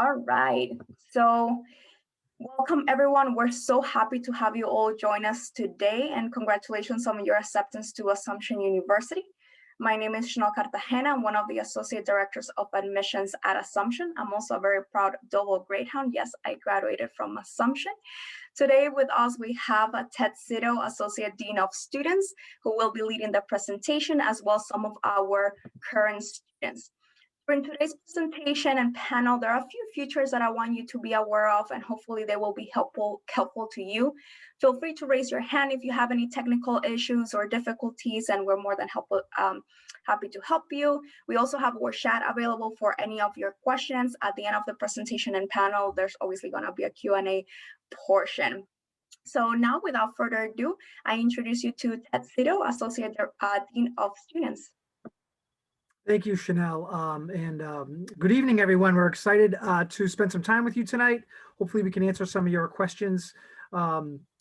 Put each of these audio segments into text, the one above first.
All right. So, welcome everyone. We're so happy to have you all join us today, and congratulations on your acceptance to Assumption University. My name is Chanel Cartagena. I'm one of the Associate Directors of Admissions at Assumption. I'm also a very proud double Greyhound. Yes, I graduated from Assumption. Today with us, we have Ted Cito, Associate Dean of Students, who will be leading the presentation, as well as some of our current students. During today's presentation and panel, there are a few features that I want you to be aware of, and hopefully they will be helpful to you. Feel free to raise your hand if you have any technical issues or difficulties, and we're more than happy to help you. We also have our chat available for any of your questions. At the end of the presentation and panel, there's obviously going to be a Q&A portion. So now, without further ado, I introduce you to Ted Cito, Associate Dean of Students. Thank you, Chanel. Good evening, everyone. We're excited to spend some time with you tonight. Hopefully we can answer some of your questions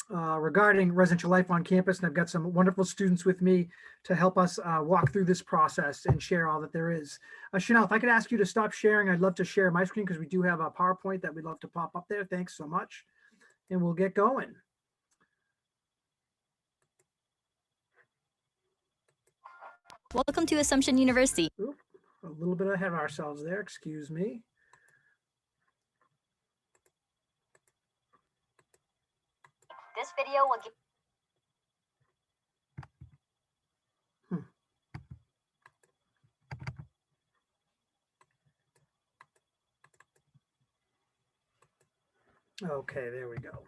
regarding residential life on campus. And I've got some wonderful students with me to help us walk through this process and share all that there is. Chanel, if I could ask you to stop sharing, I'd love to share my screen because we do have a PowerPoint that we'd love to pop up there. Thanks so much. And we'll get going. Welcome to Assumption University. Ooh, a little bit ahead of ourselves there, excuse me. This video will give Okay, there we go.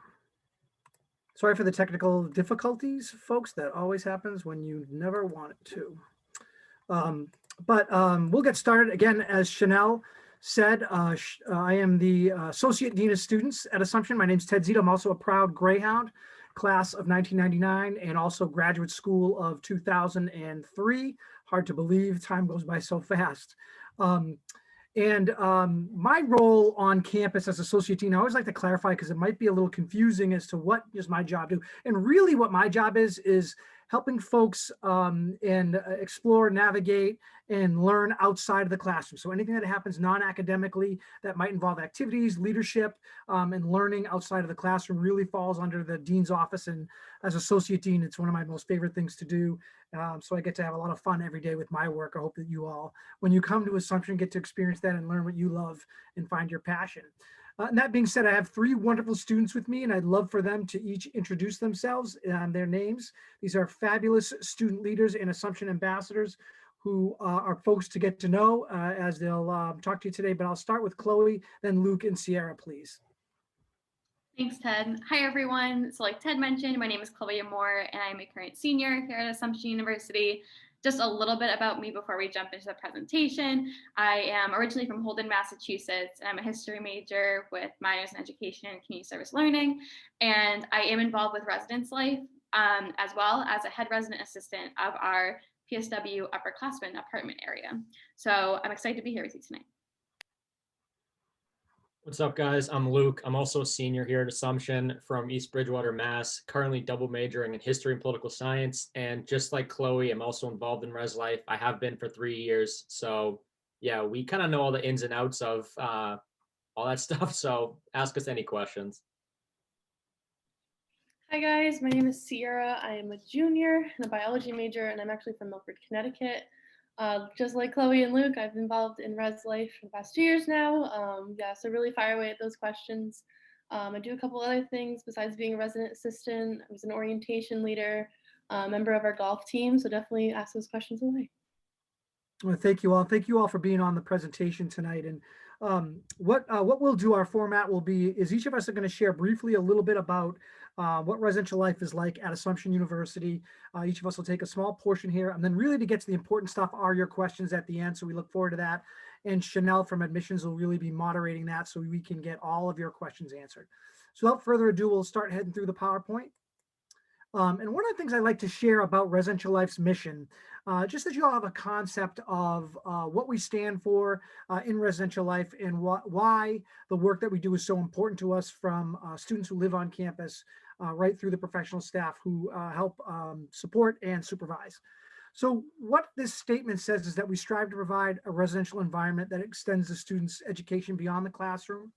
Sorry for the technical difficulties, folks. That always happens when you never want it to. We'll get started. Again, as Chanel said, I am the Associate Dean of Students at Assumption. My name is Ted Zito. I'm also a proud Greyhound, class of 1999, and also graduate school of 2003. Hard to believe, time goes by so fast. My role on campus as Associate Dean, I always like to clarify because it might be a little confusing as to what does my job do. And really what my job is helping folks explore, navigate, and learn outside of the classroom. So anything that happens non-academically that might involve activities, leadership, and learning outside of the classroom really falls under the Dean's office. And as Associate Dean, it's one of my most favorite things to do. So I get to have a lot of fun every day with my work. I hope that you all, when you come to Assumption, get to experience that and learn what you love and find your passion. And that being said, I have three wonderful students with me, and I'd love for them to each introduce themselves and their names. These are fabulous student leaders and Assumption ambassadors who are folks to get to know as they'll talk to you today. But I'll start with Chloe, then Luke and Sierra, please. Thanks, Ted. Hi, everyone. So like Ted mentioned, my name is Chloe Moore, and I'm a current senior here at Assumption University. Just a little bit about me before we jump into the presentation. I am originally from Holden, Massachusetts, and I'm a history major with minors in education and community service learning. And I am involved with residence life as well as a head resident assistant of our PSW upperclassmen apartment area. So I'm excited to be here with you tonight. What's up, guys? I'm Luke. I'm also a senior here at Assumption from East Bridgewater, Mass. Currently double majoring in history and political science. And just like Chloe, I'm also involved in res life. I have been for 3 years. So yeah, we kind of know all the ins and outs of all that stuff. So ask us any questions. Hi guys, my name is Sierra. I am a junior and a biology major, and I'm actually from Milford, Connecticut. Just like Chloe and Luke, I've been involved in res life for the past 2 years now. So really fire away at those questions. I do a couple other things besides being a resident assistant. I was an orientation leader, member of our golf team, so definitely ask those questions away. Well, thank you all. Thank you all for being on the presentation tonight. And what we'll do, our format will be, is each of us are going to share briefly a little bit about what residential life is like at Assumption University. Each of us will take a small portion here, and then really to get to the important stuff are your questions at the end. So we look forward to that. And Chanel from admissions will really be moderating that so we can get all of your questions answered. So without further ado, we'll start heading through the PowerPoint. And one of the things I like to share about Residential Life's mission, just that you all have a concept of what we stand for in residential life and why the work that we do is so important to us, from students who live on campus right through the professional staff who help support and supervise. So what this statement says is that we strive to provide a residential environment that extends the student's education beyond the classroom,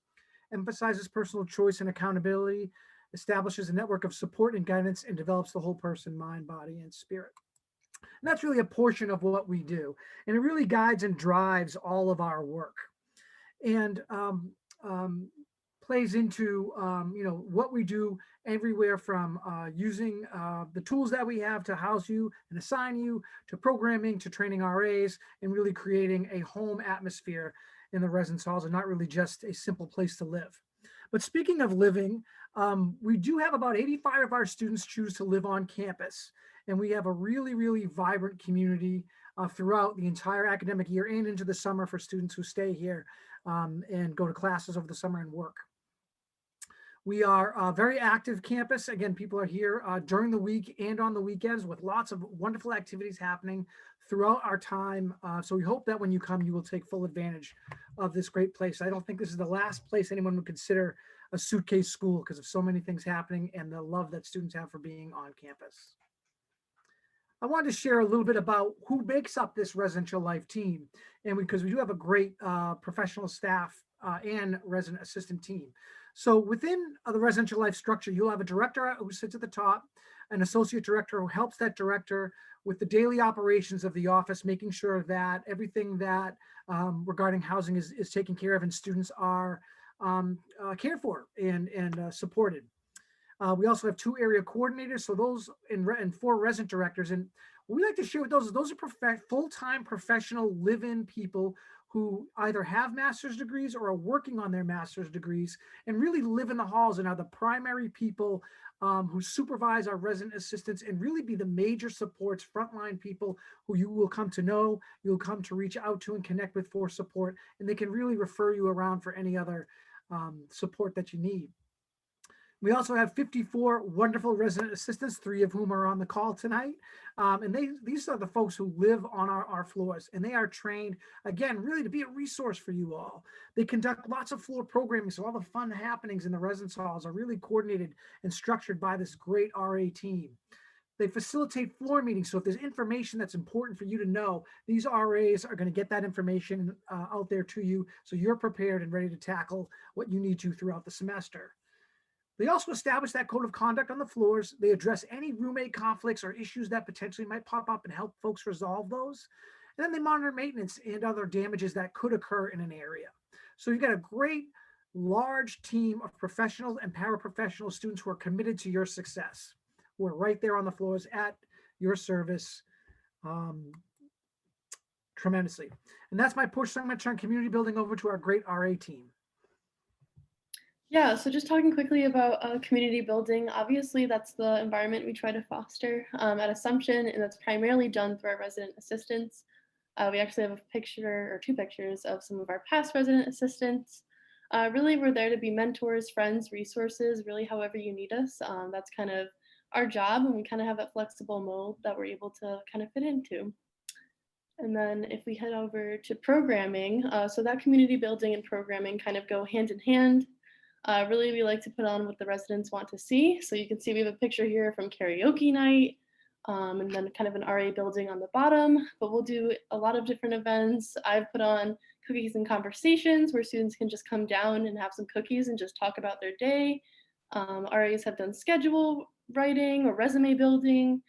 emphasizes personal choice and accountability, establishes a network of support and guidance, and develops the whole person, mind, body, and spirit. And that's really a portion of what we do. And it really guides and drives all of our work. And plays into what we do everywhere from using the tools that we have to house you and assign you, to programming, to training RAs, and really creating a home atmosphere in the residence halls, and not really just a simple place to live. But speaking of living, we do have about 85 of our students choose to live on campus, and we have a really, really vibrant community throughout the entire academic year and into the summer for students who stay here and go to classes over the summer and work. We are a very active campus. Again, people are here during the week and on the weekends with lots of wonderful activities happening throughout our time. So we hope that when you come, you will take full advantage of this great place. I don't think this is the last place anyone would consider a suitcase school because of so many things happening and the love that students have for being on campus. I wanted to share a little bit about who makes up this residential life team, and because we do have a great professional staff and resident assistant team. So within the residential life structure, you'll have a director who sits at the top, an associate director who helps that director with the daily operations of the office, making sure that everything that regarding housing is taken care of and students are cared for and supported. We also have 2 area coordinators, so those and 4 resident directors. And what we like to share with those are full-time professional live-in people who either have master's degrees or are working on their master's degrees and really live in the halls and are the primary people who supervise our resident assistants and really be the major supports, frontline people who you will come to know, you'll come to reach out to and connect with for support, and they can really refer you around for any other support that you need. We also have 54 wonderful resident assistants, 3 of whom are on the call tonight. And these are the folks who live on our floors, and they are trained, again, really to be a resource for you all. They conduct lots of floor programming, so all the fun happenings in the residence halls are really coordinated and structured by this great RA team. They facilitate floor meetings, so if there's information that's important for you to know, these RAs are going to get that information out there to you, so you're prepared and ready to tackle what you need to throughout the semester. They also establish that code of conduct on the floors. They address any roommate conflicts or issues that potentially might pop up and help folks resolve those. And then they monitor maintenance and other damages that could occur in an area. So you've got a great, large team of professionals and paraprofessional students who are committed to your success, who are right there on the floors at your service tremendously. And that's my push. So I'm going to turn community building over to our great RA team. Yeah, so just talking quickly about community building, obviously that's the environment we try to foster at Assumption, and that's primarily done through our resident assistants. We actually have a picture or 2 pictures of some of our past resident assistants. Really, we're there to be mentors, friends, resources, really however you need us. That's kind of our job, and we kind of have that flexible mold that we're able to kind of fit into. And then if we head over to programming, so that community building and programming kind of go hand in hand. Really, we like to put on what the residents want to see. So you can see we have a picture here from karaoke night, and then kind of an RA building on the bottom, but we'll do a lot of different events. I've put on cookies and conversations where students can just come down and have some cookies and just talk about their day. RAs have done schedule writing or resume building,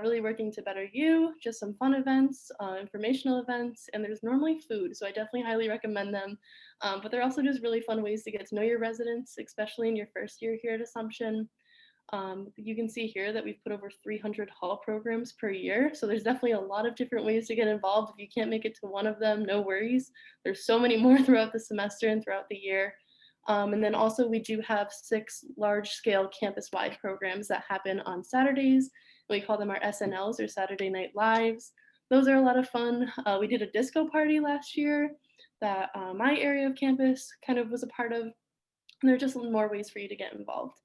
really working to better you, just some fun events, informational events, and there's normally food, so I definitely highly recommend them. But they're also just really fun ways to get to know your residents, especially in your first year here at Assumption. You can see here that we've put over 300 hall programs per year, so there's definitely a lot of different ways to get involved. If you can't make it to one of them, no worries. There's so many more throughout the semester and throughout the year. And then also we do have 6 large-scale campus-wide programs that happen on Saturdays. We call them our SNLs, or Saturday Night Lives. Those are a lot of fun. We did a disco party last year that my area of campus kind of was a part of. And there are just more ways for you to get involved.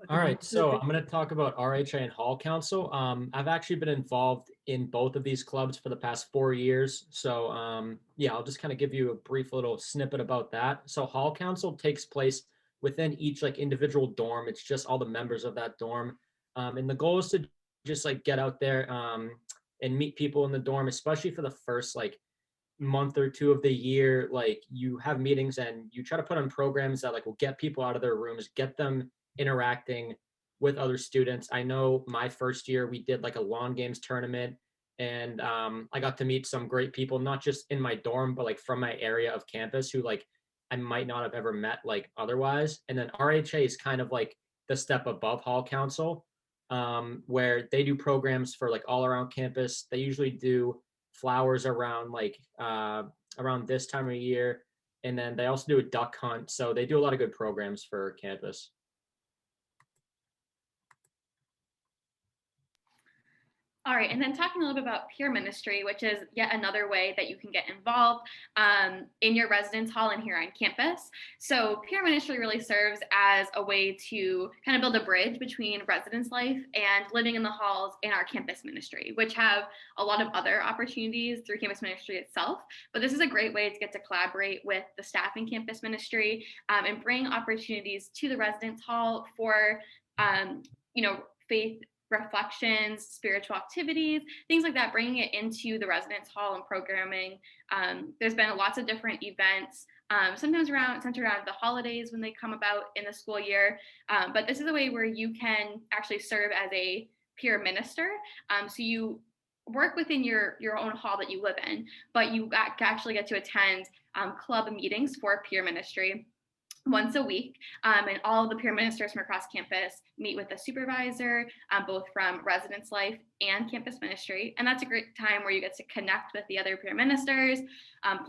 All right, so I'm going to talk about RHA and Hall Council. I've actually been involved in both of these clubs for the past 4 years. So yeah, I'll just kind of give you a brief little snippet about that. So Hall Council takes place within each individual dorm. It's just all the members of that dorm And the goal is to just like get out there and meet people in the dorm, especially for the first like month or two of the year. Like you have meetings and you try to put on programs that like will get people out of their rooms, get them interacting with other students. I know my first year we did like a lawn games tournament, and I got to meet some great people, not just in my dorm, but like from my area of campus who like I might not have ever met like otherwise. And then RHA is kind of like the step above Hall Council, where they do programs for like all around campus. They usually do flowers around like around this time of year, and then they also do a duck hunt. So they do a lot of good programs for campus. All right, and then talking a little bit about peer ministry, which is yet another way that you can get involved in your residence hall and here on campus. So peer ministry really serves as a way to kind of build a bridge between residence life and living in the halls in our campus ministry, which have a lot of other opportunities through campus ministry itself. But this is a great way to get to collaborate with the staff in campus ministry and bring opportunities to the residence hall for, faith reflections, spiritual activities, things like that, bringing it into the residence hall and programming. There's been lots of different events, sometimes centered around the holidays when they come about in the school year. But this is a way where you can actually serve as a peer minister. So you work within your own hall that you live in, but you actually get to attend club meetings for peer ministry once a week, and all of the peer ministers from across campus meet with the supervisor, both from residence life and campus ministry. And that's a great time where you get to connect with the other peer ministers,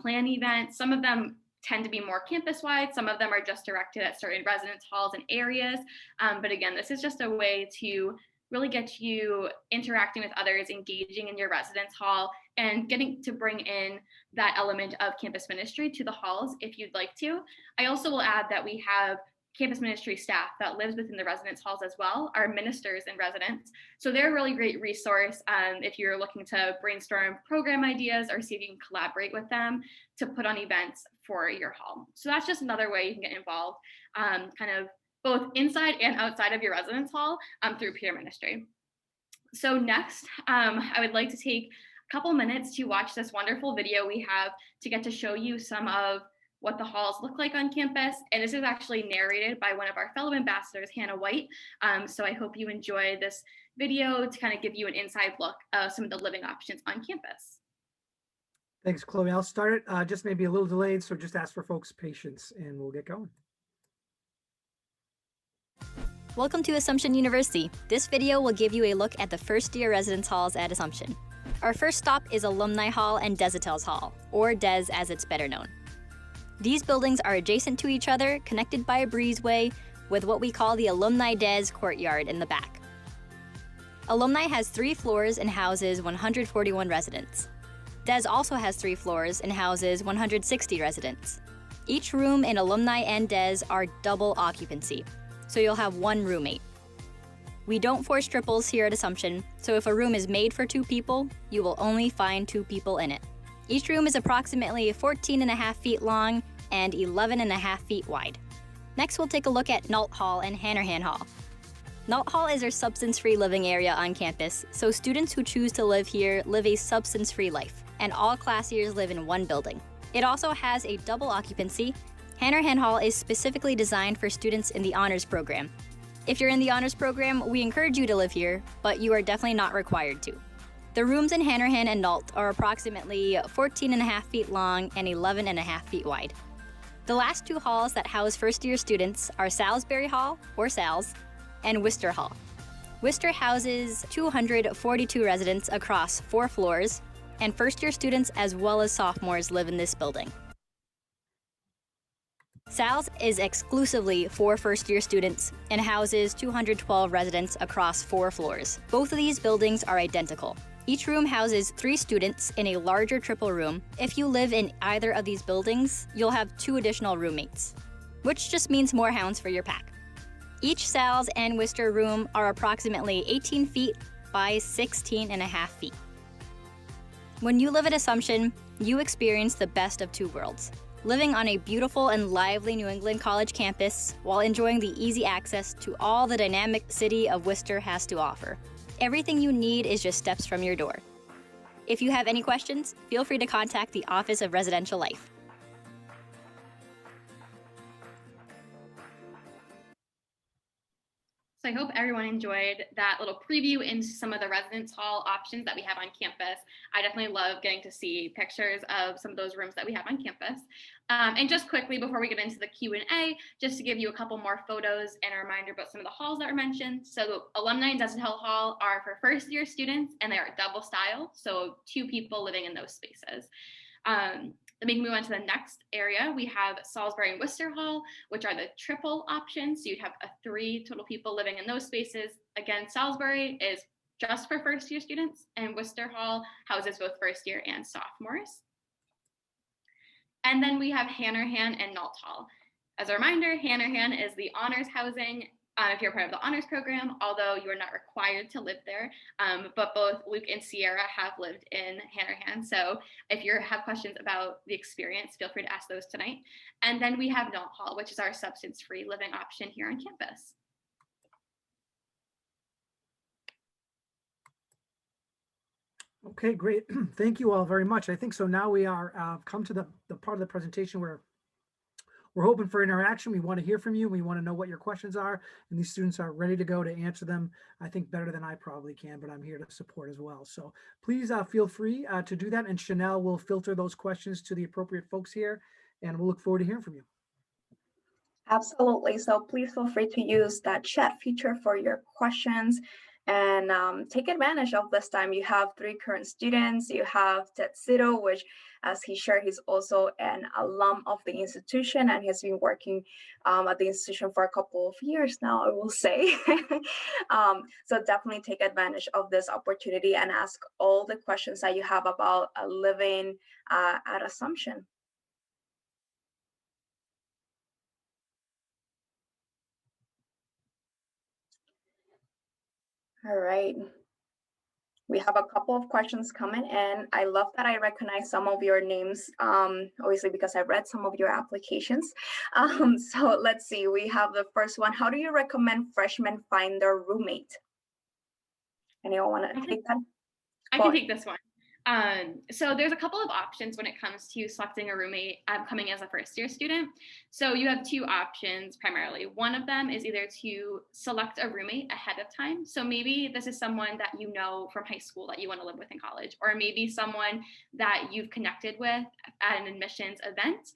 plan events. Some of them tend to be more campus-wide. Some of them are just directed at certain residence halls and areas. But again, this is just a way to really get you interacting with others, engaging in your residence hall, and getting to bring in that element of campus ministry to the halls if you'd like to. I also will add that we have campus ministry staff that lives within the residence halls as well, our ministers in residence. So they're a really great resource if you're looking to brainstorm program ideas or see if you can collaborate with them to put on events for your hall. So that's just another way you can get involved, kind of both inside and outside of your residence hall through peer ministry. So next, I would like to take a couple minutes to watch this wonderful video we have to get to show you some of what the halls look like on campus. And this is actually narrated by one of our fellow ambassadors, Hannah White. So I hope you enjoy this video to kind of give you an inside look of some of the living options on campus. Thanks, Chloe. I'll start it, just maybe a little delayed, so just ask for folks' patience and we'll get going. Welcome to Assumption University. This video will give you a look at the first-year residence halls at Assumption. Our first stop is Alumni Hall and Desautel's Hall, or DES as it's better known. These buildings are adjacent to each other, connected by a breezeway, with what we call the Alumni DES courtyard in the back. Alumni has 3 floors and houses 141 residents. DES also has 3 floors and houses 160 residents. Each room in Alumni and DES are double occupancy, so you'll have 1 roommate. We don't force triples here at Assumption, so if a room is made for 2 people, you will only find 2 people in it. Each room is approximately 14.5 feet long and 11.5 feet wide. Next, we'll take a look at Nault Hall and Hanrahan Hall. Nault Hall is our substance-free living area on campus, so students who choose to live here live a substance-free life, and all class years live in 1 building. It also has a double occupancy. Hanrahan Hall is specifically designed for students in the honors program. If you're in the honors program, we encourage you to live here, but you are definitely not required to. The rooms in Hanrahan and Nault are approximately 14.5 feet long and 11.5 feet wide. The last 2 halls that house first-year students are Salisbury Hall, or SALS, and Worcester Hall. Worcester houses 242 residents across 4 floors, and first-year students as well as sophomores live in this building. SALS is exclusively for first-year students and houses 212 residents across 4 floors. Both of these buildings are identical. Each room houses 3 students in a larger triple room. If you live in either of these buildings, you'll have 2 additional roommates, which just means more hounds for your pack. Each SALS and Worcester room are approximately 18 feet by 16.5 feet. When you live at Assumption, you experience the best of 2 worlds. living on a beautiful and lively New England college campus while enjoying the easy access to all the dynamic city of Worcester has to offer. Everything you need is just steps from your door. If you have any questions, feel free to contact the Office of Residential Life. So I hope everyone enjoyed that little preview into some of the residence hall options that we have on campus. I definitely love getting to see pictures of some of those rooms that we have on campus. And just quickly, before we get into the Q&A, just to give you a couple more photos and a reminder about some of the halls that were mentioned. So the Alumni and Desert Hall are for first-year students, and they are double style, so 2 people living in those spaces. Then we can move on to the next area. We have Salisbury and Worcester Hall, which are the triple options. So you'd have 3 total people living in those spaces. Again, Salisbury is just for first-year students, and Worcester Hall houses both first-year and sophomores. And then we have Hannerhan and Nault Hall. As a reminder, Hannerhan is the honors housing if you're part of the honors program, although you are not required to live there. But both Luke and Sierra have lived in Hannerhan. So if you have questions about the experience, feel free to ask those tonight. And then we have Nault Hall, which is our substance-free living option here on campus. Okay, great. Thank you all very much. I think so now we are come to the part of the presentation where we're hoping for interaction. We want to hear from you. We want to know what your questions are, and these students are ready to go to answer them, I think better than I probably can, but I'm here to support as well. So please feel free to do that, and Chanel will filter those questions to the appropriate folks here, and we'll look forward to hearing from you. Absolutely. So please feel free to use that chat feature for your questions. And take advantage of this time. You have 3 current students. You have Tetsudo, which, as he shared, he's also an alum of the institution, and he's been working at the institution for a couple of years now, I will say. So definitely take advantage of this opportunity and ask all the questions that you have about living at Assumption. All right. We have a couple of questions coming in. I love that I recognize some of your names, obviously because I read some of your applications. So let's see, we have the first one. How do you recommend freshmen find their roommate? Anyone want to take that? I can take this one. So there's a couple of options when it comes to selecting a roommate coming as a first-year student. So you have 2 options primarily. One of them is either to select a roommate ahead of time. So maybe this is someone that you know from high school that you want to live with in college, or maybe someone that you've connected with at an admissions event,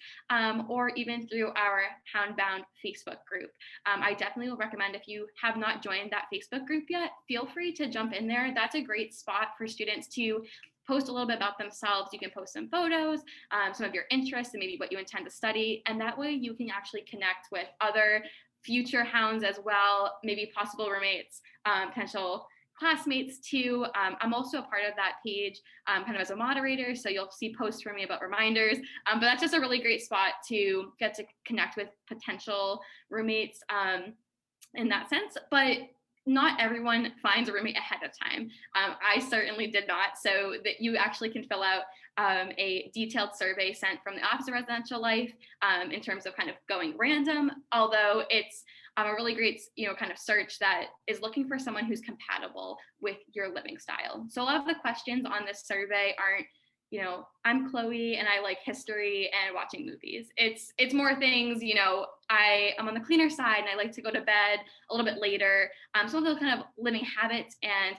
or even through our Houndbound Facebook group. I definitely will recommend, if you have not joined that Facebook group yet, feel free to jump in there. That's a great spot for students to post a little bit about themselves. You can post some photos, some of your interests, and maybe what you intend to study. And that way you can actually connect with other future Hounds as well, maybe possible roommates, potential classmates too. I'm also a part of that page kind of as a moderator, so you'll see posts from me about reminders, but that's just a really great spot to get to connect with potential roommates in that sense. But not everyone finds a roommate ahead of time. I certainly did not. So that you actually can fill out a detailed survey sent from the Office of Residential Life in terms of kind of going random, although it's a really great, kind of search that is looking for someone who's compatible with your living style. So a lot of the questions on this survey aren't, I'm Chloe and I like history and watching movies. It's more things, I'm on the cleaner side and I like to go to bed a little bit later. Some of those kind of living habits and,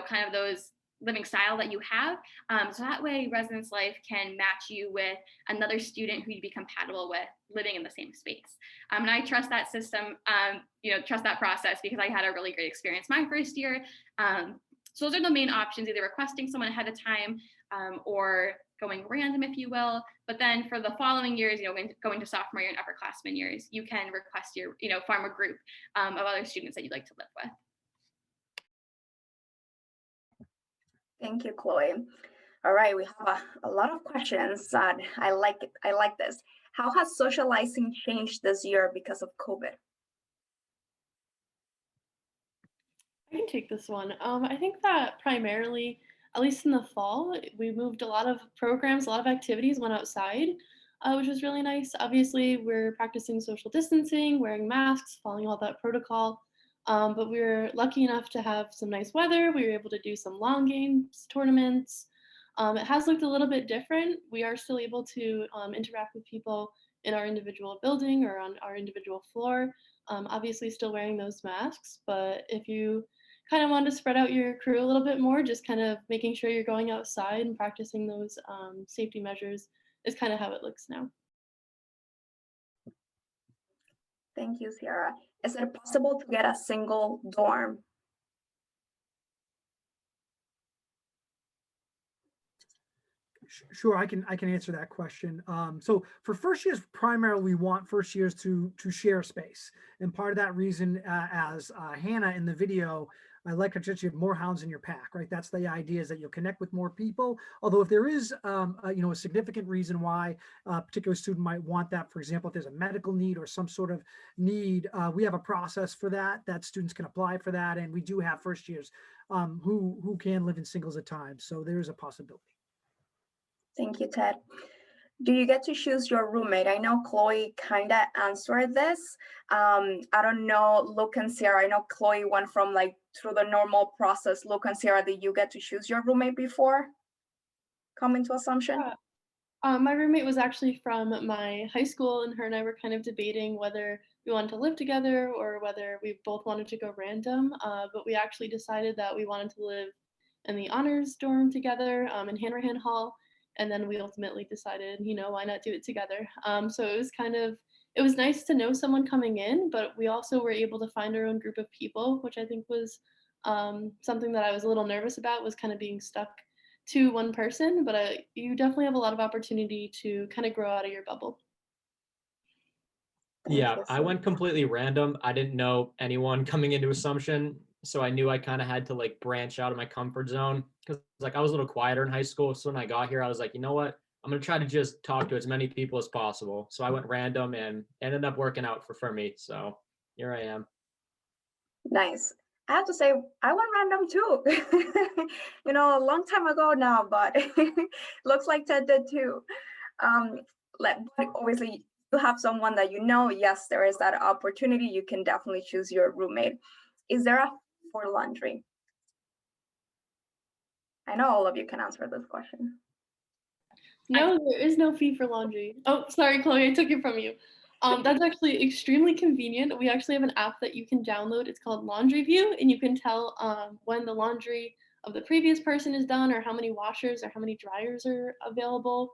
kind of those living style that you have. So that way Residence Life can match you with another student who you'd be compatible with living in the same space. And I trust that system, trust that process, because I had a really great experience my first year. So those are the main options, either requesting someone ahead of time or going random, if you will. But then for the following years, going to sophomore year and upperclassmen years, you can request your, form a group of other students that you'd like to live with. Thank you, Chloe. All right, we have a lot of questions. I like it. I like this. How has socializing changed this year because of COVID? I can take this one. I think that primarily, at least in the fall, we moved a lot of programs, a lot of activities went outside. which was really nice. Obviously, we're practicing social distancing, wearing masks, following all that protocol. But we were lucky enough to have some nice weather. We were able to do some long games, tournaments. It has looked a little bit different. We are still able to interact with people in our individual building or on our individual floor. Obviously, still wearing those masks, but if you kind of want to spread out your crew a little bit more, just kind of making sure you're going outside and practicing those safety measures is kind of how it looks now. Thank you, Sierra. Is it possible to get a single dorm? Sure, I can answer that question. So for first years, primarily we want first years to share space, and part of that reason, as Hannah in the video, I like that you have more hounds in your pack, right? That's the idea, is that you'll connect with more people. Although if there is, a significant reason why a particular student might want that, for example, if there's a medical need or some sort of need, we have a process for that students can apply for that, and we do have first years who can live in singles at times. So there is a possibility. Thank you, Ted. Do you get to choose your roommate? I know Chloe kind of answered this. I don't know, Luke and Sierra. I know Chloe went from through the normal process. Luke and Sierra, did you get to choose your roommate before coming to Assumption? My roommate was actually from my high school, and her and I were kind of debating whether we wanted to live together or whether we both wanted to go random. But we actually decided that we wanted to live in the honors dorm together in Hanrahan Hall. And then we ultimately decided, why not do it together? So it was nice to know someone coming in, but we also were able to find our own group of people, which I think was something that I was a little nervous about, was kind of being stuck to one person. But you definitely have a lot of opportunity to kind of grow out of your bubble. Yeah, I went completely random. I didn't know anyone coming into Assumption, so I knew I kind of had to branch out of my comfort zone, because I was a little quieter in high school. So when I got here, I was like, you know what? I'm gonna try to just talk to as many people as possible. So I went random and ended up working out for me. So here I am. Nice. I have to say, I went random too. A long time ago now, but looks like Ted did too. But obviously, you have someone that yes, there is that opportunity. You can definitely choose your roommate. Is there a fee for laundry? I know all of you can answer this question. No, there is no fee for laundry. Oh, sorry, Chloe, I took it from you. That's actually extremely convenient. We actually have an app that you can download. It's called Laundry View, and you can tell when the laundry of the previous person is done, or how many washers or how many dryers are available.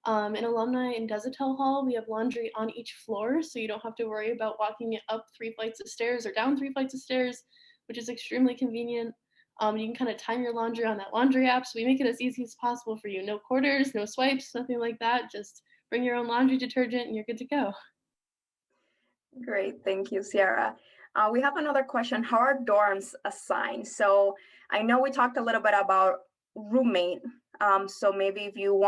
In Alumni and Desitel Hall, we have laundry on each floor, so you don't have to worry about walking up 3 flights of stairs or down 3 flights of stairs, which is extremely convenient. You can kind of time your laundry on that laundry app, so we make it as easy as possible for you. No quarters, no swipes, nothing like that. Just bring your own laundry detergent and you're good to go. Great, thank you, Sierra. We have another question. How are dorms assigned? So I know we talked a little bit about roommate. So maybe if you all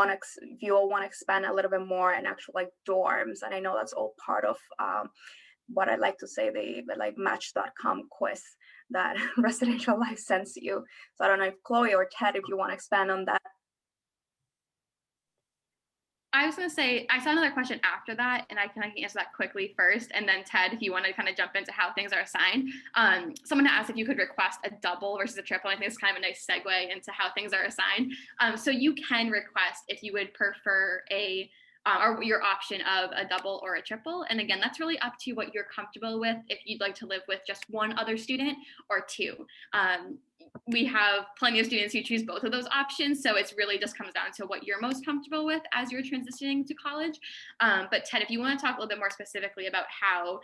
want to expand a little bit more and actual dorms, and I know that's all part of what I like to say, the Match.com quiz that Residential Life sends you. So I don't know if Chloe or Ted, if you want to expand on that. I was going to say, I saw another question after that, and I can answer that quickly first. And then Ted, if you want to kind of jump into how things are assigned. Someone asked if you could request a double versus a triple. I think it's kind of a nice segue into how things are assigned. So you can request if you would prefer or your option of a double or a triple. And again, that's really up to what you're comfortable with, if you'd like to live with just one other student or two. We have plenty of students who choose both of those options. So it's really just comes down to what you're most comfortable with as you're transitioning to college. But Ted, if you want to talk a little bit more specifically about how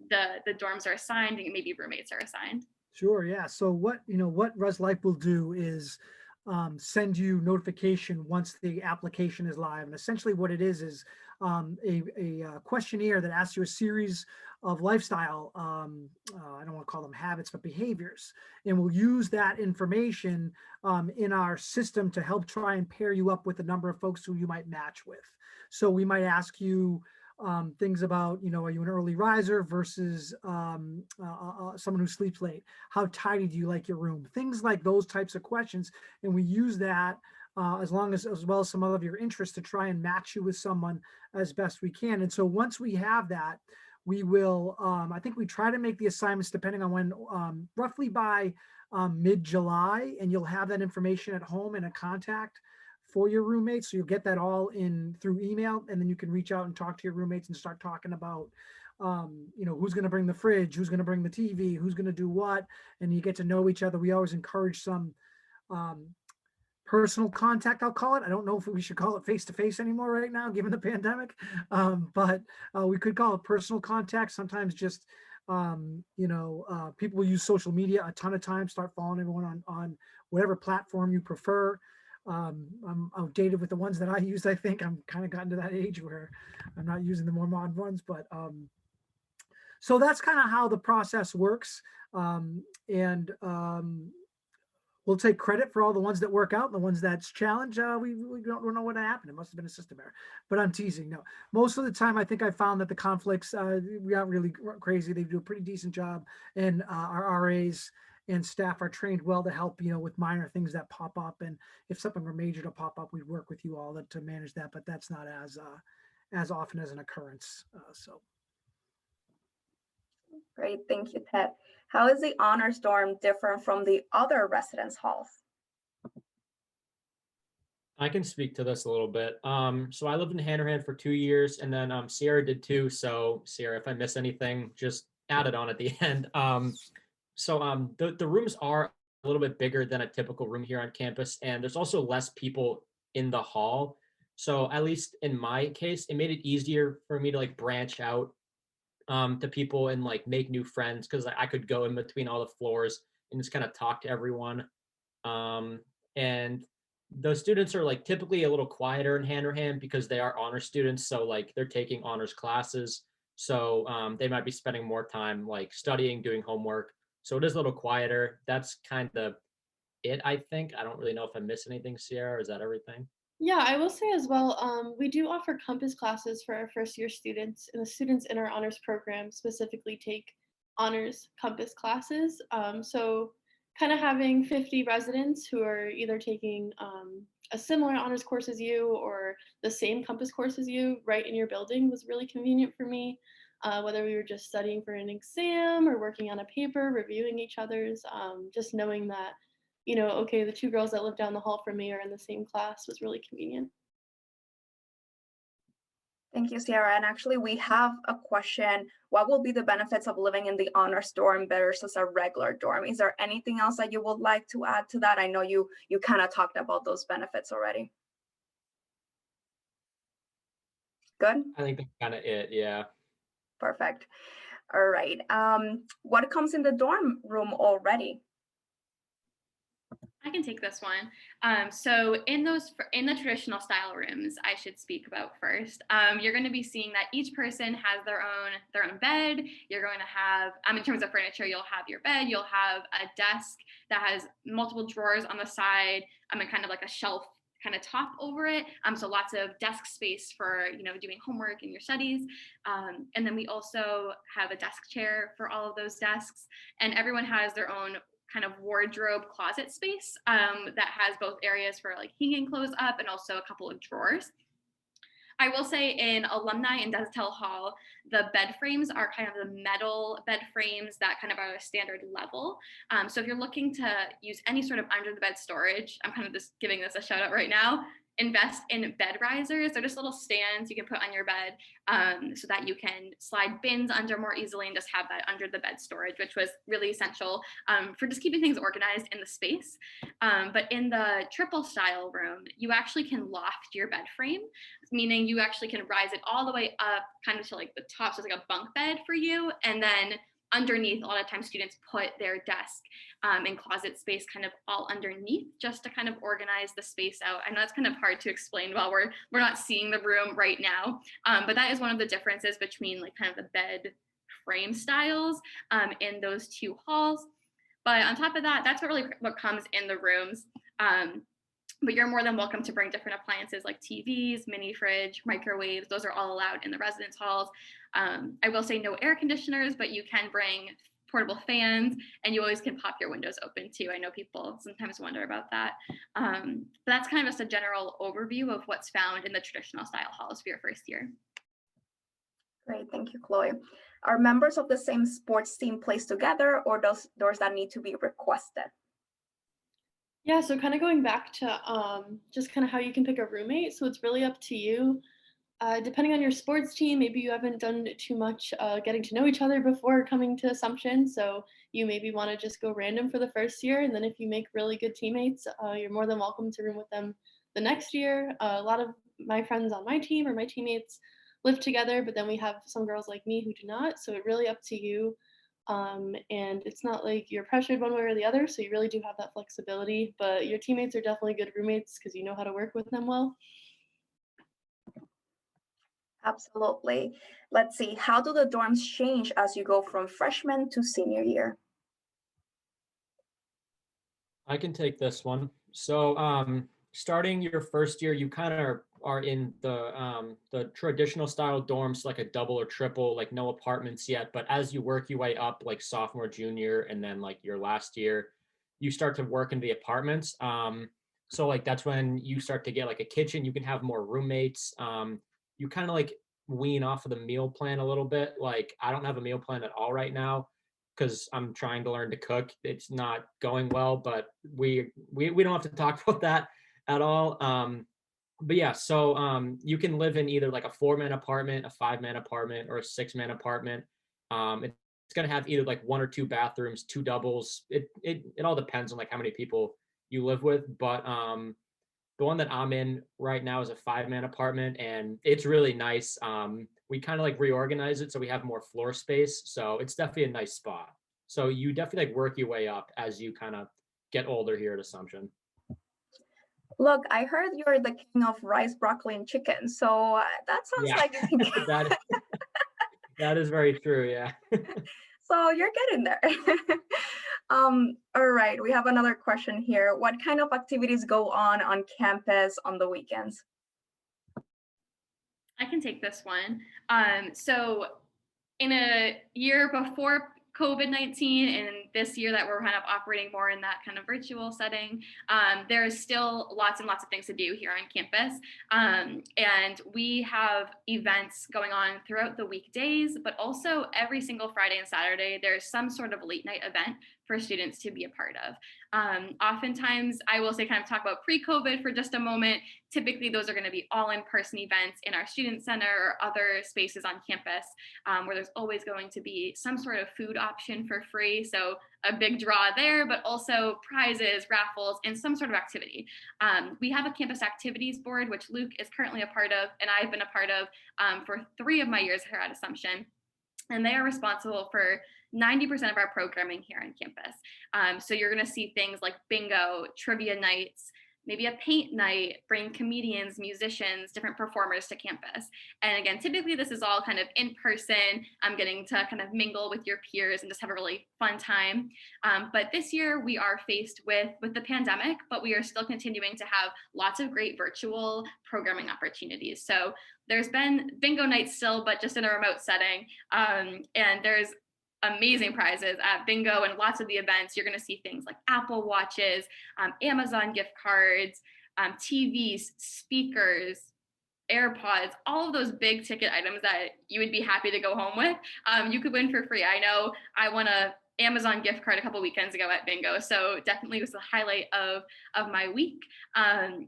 the dorms are assigned and maybe roommates are assigned. Sure, yeah. So what Res Life will do is send you notification once the application is live. And essentially what it is a questionnaire that asks you a series of lifestyle, I don't want to call them habits, but behaviors. And we'll use that information in our system to help try and pair you up with a number of folks who you might match with. So we might ask you things about, are you an early riser versus someone who sleeps late? How tidy do you like your room? Things like those types of questions. And we use that as well as some of your interests to try and match you with someone as best we can. And so once we have that, we will, I think we try to make the assignments depending on when, roughly by mid-July, and you'll have that information at home in a contact for your roommates. So you'll get that all in through email, and then you can reach out and talk to your roommates and start talking about, who's going to bring the fridge, who's going to bring the TV, who's going to do what, and you get to know each other. We always encourage some personal contact, I'll call it. I don't know if we should call it face-to-face anymore right now, given the pandemic, but we could call it personal contact. Sometimes just, people will use social media a ton of times, start following everyone on whatever platform you prefer. I'm outdated with the ones that I use. I think I'm kind of gotten to that age where I'm not using the more modern ones, but so that's kind of how the process works. We'll take credit for all the ones that work out, and the ones that's challenged. We don't know what happened. It must have been a system error, but I'm teasing. No, most of the time, I think I found that the conflicts, we aren't really crazy. They do a pretty decent job, and our RAs and staff are trained well to help, with minor things that pop up. And if something were major to pop up, we'd work with you all to manage that, but that's not as often as an occurrence. So. Great, thank you, Ted. How is the honors dorm different from the other residence halls? I can speak to this a little bit. So I lived in Hanrahan for 2 years, and then Sierra did too. So Sierra, if I miss anything, just add it on at the end. The rooms are a little bit bigger than a typical room here on campus, and there's also less people in the hall. So at least in my case, it made it easier for me to like branch out to people and like make new friends, because I could go in between all the floors and just kind of talk to everyone. And the students are like typically a little quieter in Hanrahan because they are honor students. So like they're taking honors classes. So they might be spending more time like studying, doing homework. So it is a little quieter. That's kind of it, I think. I don't really know if I missed anything, Sierra. Is that everything? Yeah, I will say as well, we do offer Compass classes for our first year students, and the students in our honors program specifically take honors Compass classes. So kind of having 50 residents who are either taking a similar honors course as you or the same Compass course as you right in your building was really convenient for me. Whether we were just studying for an exam or working on a paper, reviewing each other's, just knowing that okay, the two girls that live down the hall from me are in the same class was really convenient. Thank you, Sierra. And actually, we have a question. What will be the benefits of living in the honors dorm versus a regular dorm? Is there anything else that you would like to add to that? I know you kind of talked about those benefits already. Good? I think that's kind of it, yeah. Perfect. All right. What comes in the dorm room already? I can take this one. So in the traditional style rooms, I should speak about first. You're going to be seeing that each person has their own bed. You're going to have, in terms of furniture, you'll have your bed. You'll have a desk that has multiple drawers on the side, and kind of like a shelf kind of top over it. So lots of desk space for doing homework and your studies. And then we also have a desk chair for all of those desks, and everyone has their own kind of wardrobe closet space that has both areas for like hanging clothes up and also a couple of drawers. I will say in Alumni and Desautel Hall, the bed frames are kind of the metal bed frames that kind of are a standard level. So if you're looking to use any sort of under the bed storage, I'm kind of just giving this a shout out right now, invest in bed risers. They're just little stands you can put on your bed so that you can slide bins under more easily and just have that under the bed storage, which was really essential for just keeping things organized in the space. But in the triple style room, you actually can loft your bed frame, meaning you actually can rise it all the way up kind of to like the top. So it's like a bunk bed for you. And then underneath, a lot of times students put their desk and closet space kind of all underneath just to kind of organize the space out. I know that's kind of hard to explain while we're not seeing the room right now, but that is one of the differences between like kind of the bed frame styles in those two halls. But on top of that, that's what comes in the rooms. But you're more than welcome to bring different appliances like TVs, mini fridge, microwaves. Those are all allowed in the residence halls. I will say no air conditioners, but you can bring portable fans, and you always can pop your windows open too. I know people sometimes wonder about that. But that's kind of just a general overview of what's found in the traditional style halls for your first year. Great, thank you, Chloe. Are members of the same sports team placed together, or does that need to be requested? Yeah, so kind of going back to just kind of how you can pick a roommate. So it's really up to you. Depending on your sports team, maybe you haven't done too much getting to know each other before coming to Assumption. So you maybe want to just go random for the first year. And then if you make really good teammates, you're more than welcome to room with them the next year. A lot of my friends on my team or my teammates live together, but then we have some girls like me who do not. So it really up to you. And it's not like you're pressured one way or the other. So you really do have that flexibility, but your teammates are definitely good roommates because you know how to work with them well. Absolutely. Let's see, how do the dorms change as you go from freshman to senior year? I can take this one. So starting your first year, you kind of are in the traditional style dorms, like a double or triple, like no apartments yet. But as you work your way up, like sophomore, junior, and then like your last year, you start to work in the apartments. So like that's when you start to get like a kitchen. You can have more roommates. You kind of like wean off of the meal plan a little bit. Like I don't have a meal plan at all right now because I'm trying to learn to cook. It's not going well, but we don't have to talk about that at all. But yeah, so you can live in either like a 4-man apartment, a 5-man apartment, or a 6-man apartment. It's gonna have either like 1 or 2 bathrooms, 2 doubles. It all depends on like how many people you live with. But the one that I'm in right now is a 5-man apartment, and it's really nice. We kind of like reorganize it so we have more floor space. So it's definitely a nice spot. So you definitely like work your way up as you kind of get older here at Assumption. Look, I heard you're the king of rice, broccoli, and chicken. So that sounds Yeah, like you can that is very true. Yeah. so you're getting there. All right, we have another question here. What kind of activities go on campus on the weekends? I can take this one. So in a year before COVID-19 and this year that we're kind of operating more in that kind of virtual setting, there is still lots and lots of things to do here on campus. And we have events going on throughout the weekdays, but also every single Friday and Saturday, there's some sort of late night event for students to be a part of. Oftentimes, I will say kind of talk about pre-COVID for just a moment. Typically, those are going to be all in-person events in our student center or other spaces on campus where there's always going to be some sort of food option for free. So a big draw there, but also prizes, raffles, and some sort of activity. We have a campus activities board, which Luke is currently a part of, and I've been a part of for 3 of my years here at Assumption. And they are responsible for 90% of our programming here on campus. So you're going to see things like bingo, trivia nights, maybe a paint night, bring comedians, musicians, different performers to campus. And again, typically this is all kind of in person. I'm getting to kind of mingle with your peers and just have a really fun time. But this year we are faced with the pandemic, but we are still continuing to have lots of great virtual programming opportunities. So there's been bingo nights still, but just in a remote setting. And there's amazing prizes at bingo and lots of the events. You're going to see things like Apple Watches, Amazon gift cards, TVs, speakers, AirPods, all of those big ticket items that you would be happy to go home with. You could win for free. I know I won a Amazon gift card a couple weekends ago at bingo. So definitely was the highlight of my week.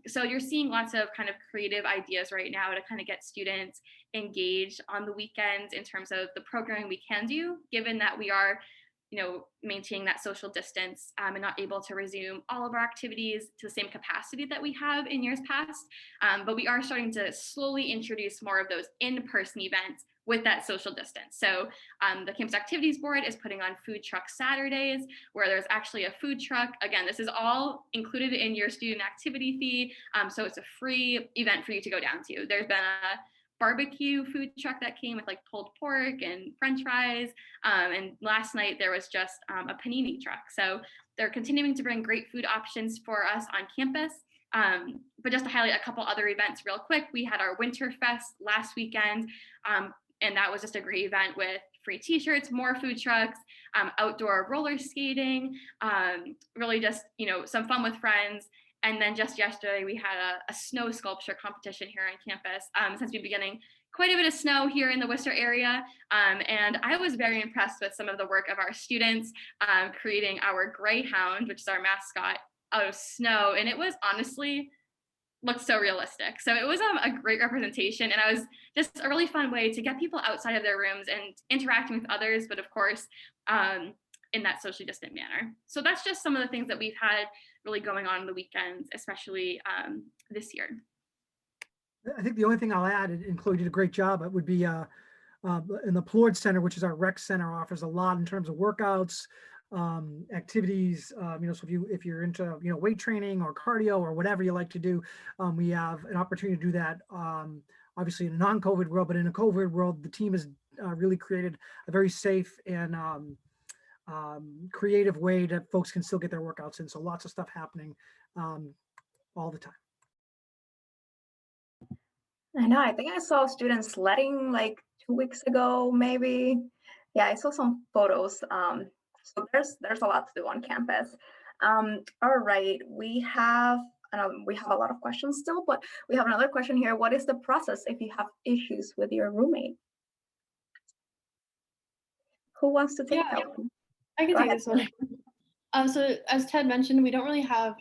So you're seeing lots of kind of creative ideas right now to kind of get students engaged on the weekends in terms of the programming we can do, given that we are maintaining that social distance and not able to resume all of our activities to the same capacity that we have in years past. But we are starting to slowly introduce more of those in-person events with that social distance. So the campus activities board is putting on food truck Saturdays where there's actually a food truck. Again, this is all included in your student activity fee. So it's a free event for you to go down to. There's been a barbecue food truck that came with like pulled pork and french fries. And last night there was just a panini truck. So they're continuing to bring great food options for us on campus. But just to highlight a couple other events real quick, we had our Winter Fest last weekend. And that was just a great event with free t-shirts, more food trucks, outdoor roller skating, really just, some fun with friends. And then just yesterday, we had a snow sculpture competition here on campus since we've been getting quite a bit of snow here in the Worcester area. And I was very impressed with some of the work of our students creating our Greyhound, which is our mascot, out of snow. And it was honestly looked so realistic. So it was a great representation. And it was just a really fun way to get people outside of their rooms and interacting with others, but of course, in that socially distant manner. So that's just some of the things that we've had really going on the weekends, especially this year. I think the only thing I'll add, and Chloe did a great job, it would be in the Plord Center, which is our rec center, offers a lot in terms of workouts, activities. So if you're into weight training or cardio or whatever you like to do, we have an opportunity to do that. Obviously in a non-COVID world, but in a COVID world, the team has really created a very safe and creative way that folks can still get their workouts in. So lots of stuff happening all the time. I know, I think I saw students sledding like 2 weeks ago, maybe. Yeah, I saw some photos. So there's a lot to do on campus. All right, we have a lot of questions still, but we have another question here. What is the process if you have issues with your roommate? Who wants to take that one? I can Go take ahead. this one. So as Ted mentioned, we don't really have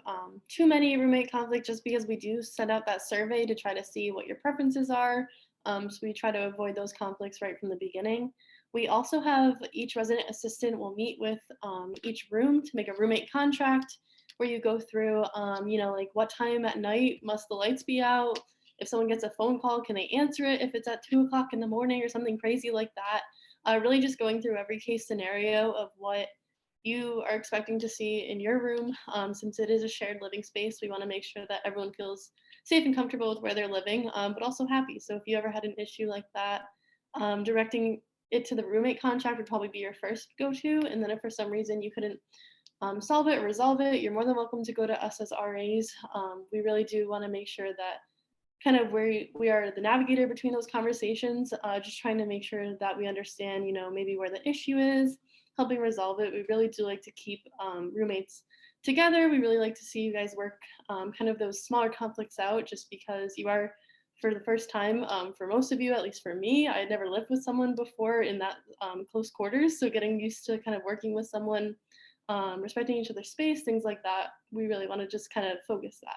too many roommate conflict just because we do send out that survey to try to see what your preferences are. So we try to avoid those conflicts right from the beginning. We also have each resident assistant will meet with each room to make a roommate contract where you go through, like what time at night must the lights be out? If someone gets a phone call, can they answer it if it's at 2 o'clock in the morning or something crazy like that? Really just going through every case scenario of what you are expecting to see in your room. Since it is a shared living space, we want to make sure that everyone feels safe and comfortable with where they're living, but also happy. So if you ever had an issue like that, directing it to the roommate contract would probably be your first go-to. And then if for some reason you couldn't solve it or resolve it, you're more than welcome to go to us as RAs. We really do want to make sure that kind of where we are the navigator between those conversations, just trying to make sure that we understand, maybe where the issue is, helping resolve it. We really do like to keep roommates together. We really like to see you guys work kind of those smaller conflicts out, just because you are, for the first time, for most of you, at least for me, I had never lived with someone before in that close quarters. So getting used to kind of working with someone, respecting each other's space, things like that, we really want to just kind of focus that.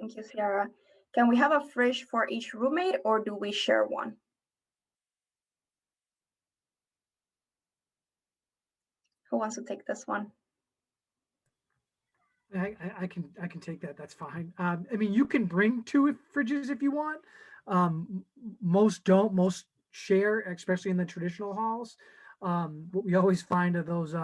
Thank you, Sierra. Can we have a fridge for each roommate or do we share one? Who wants to take this one? I can take that. That's fine. I mean, you can bring 2 fridges if you want. Most don't. Most share, especially in the traditional halls. What we always find are those,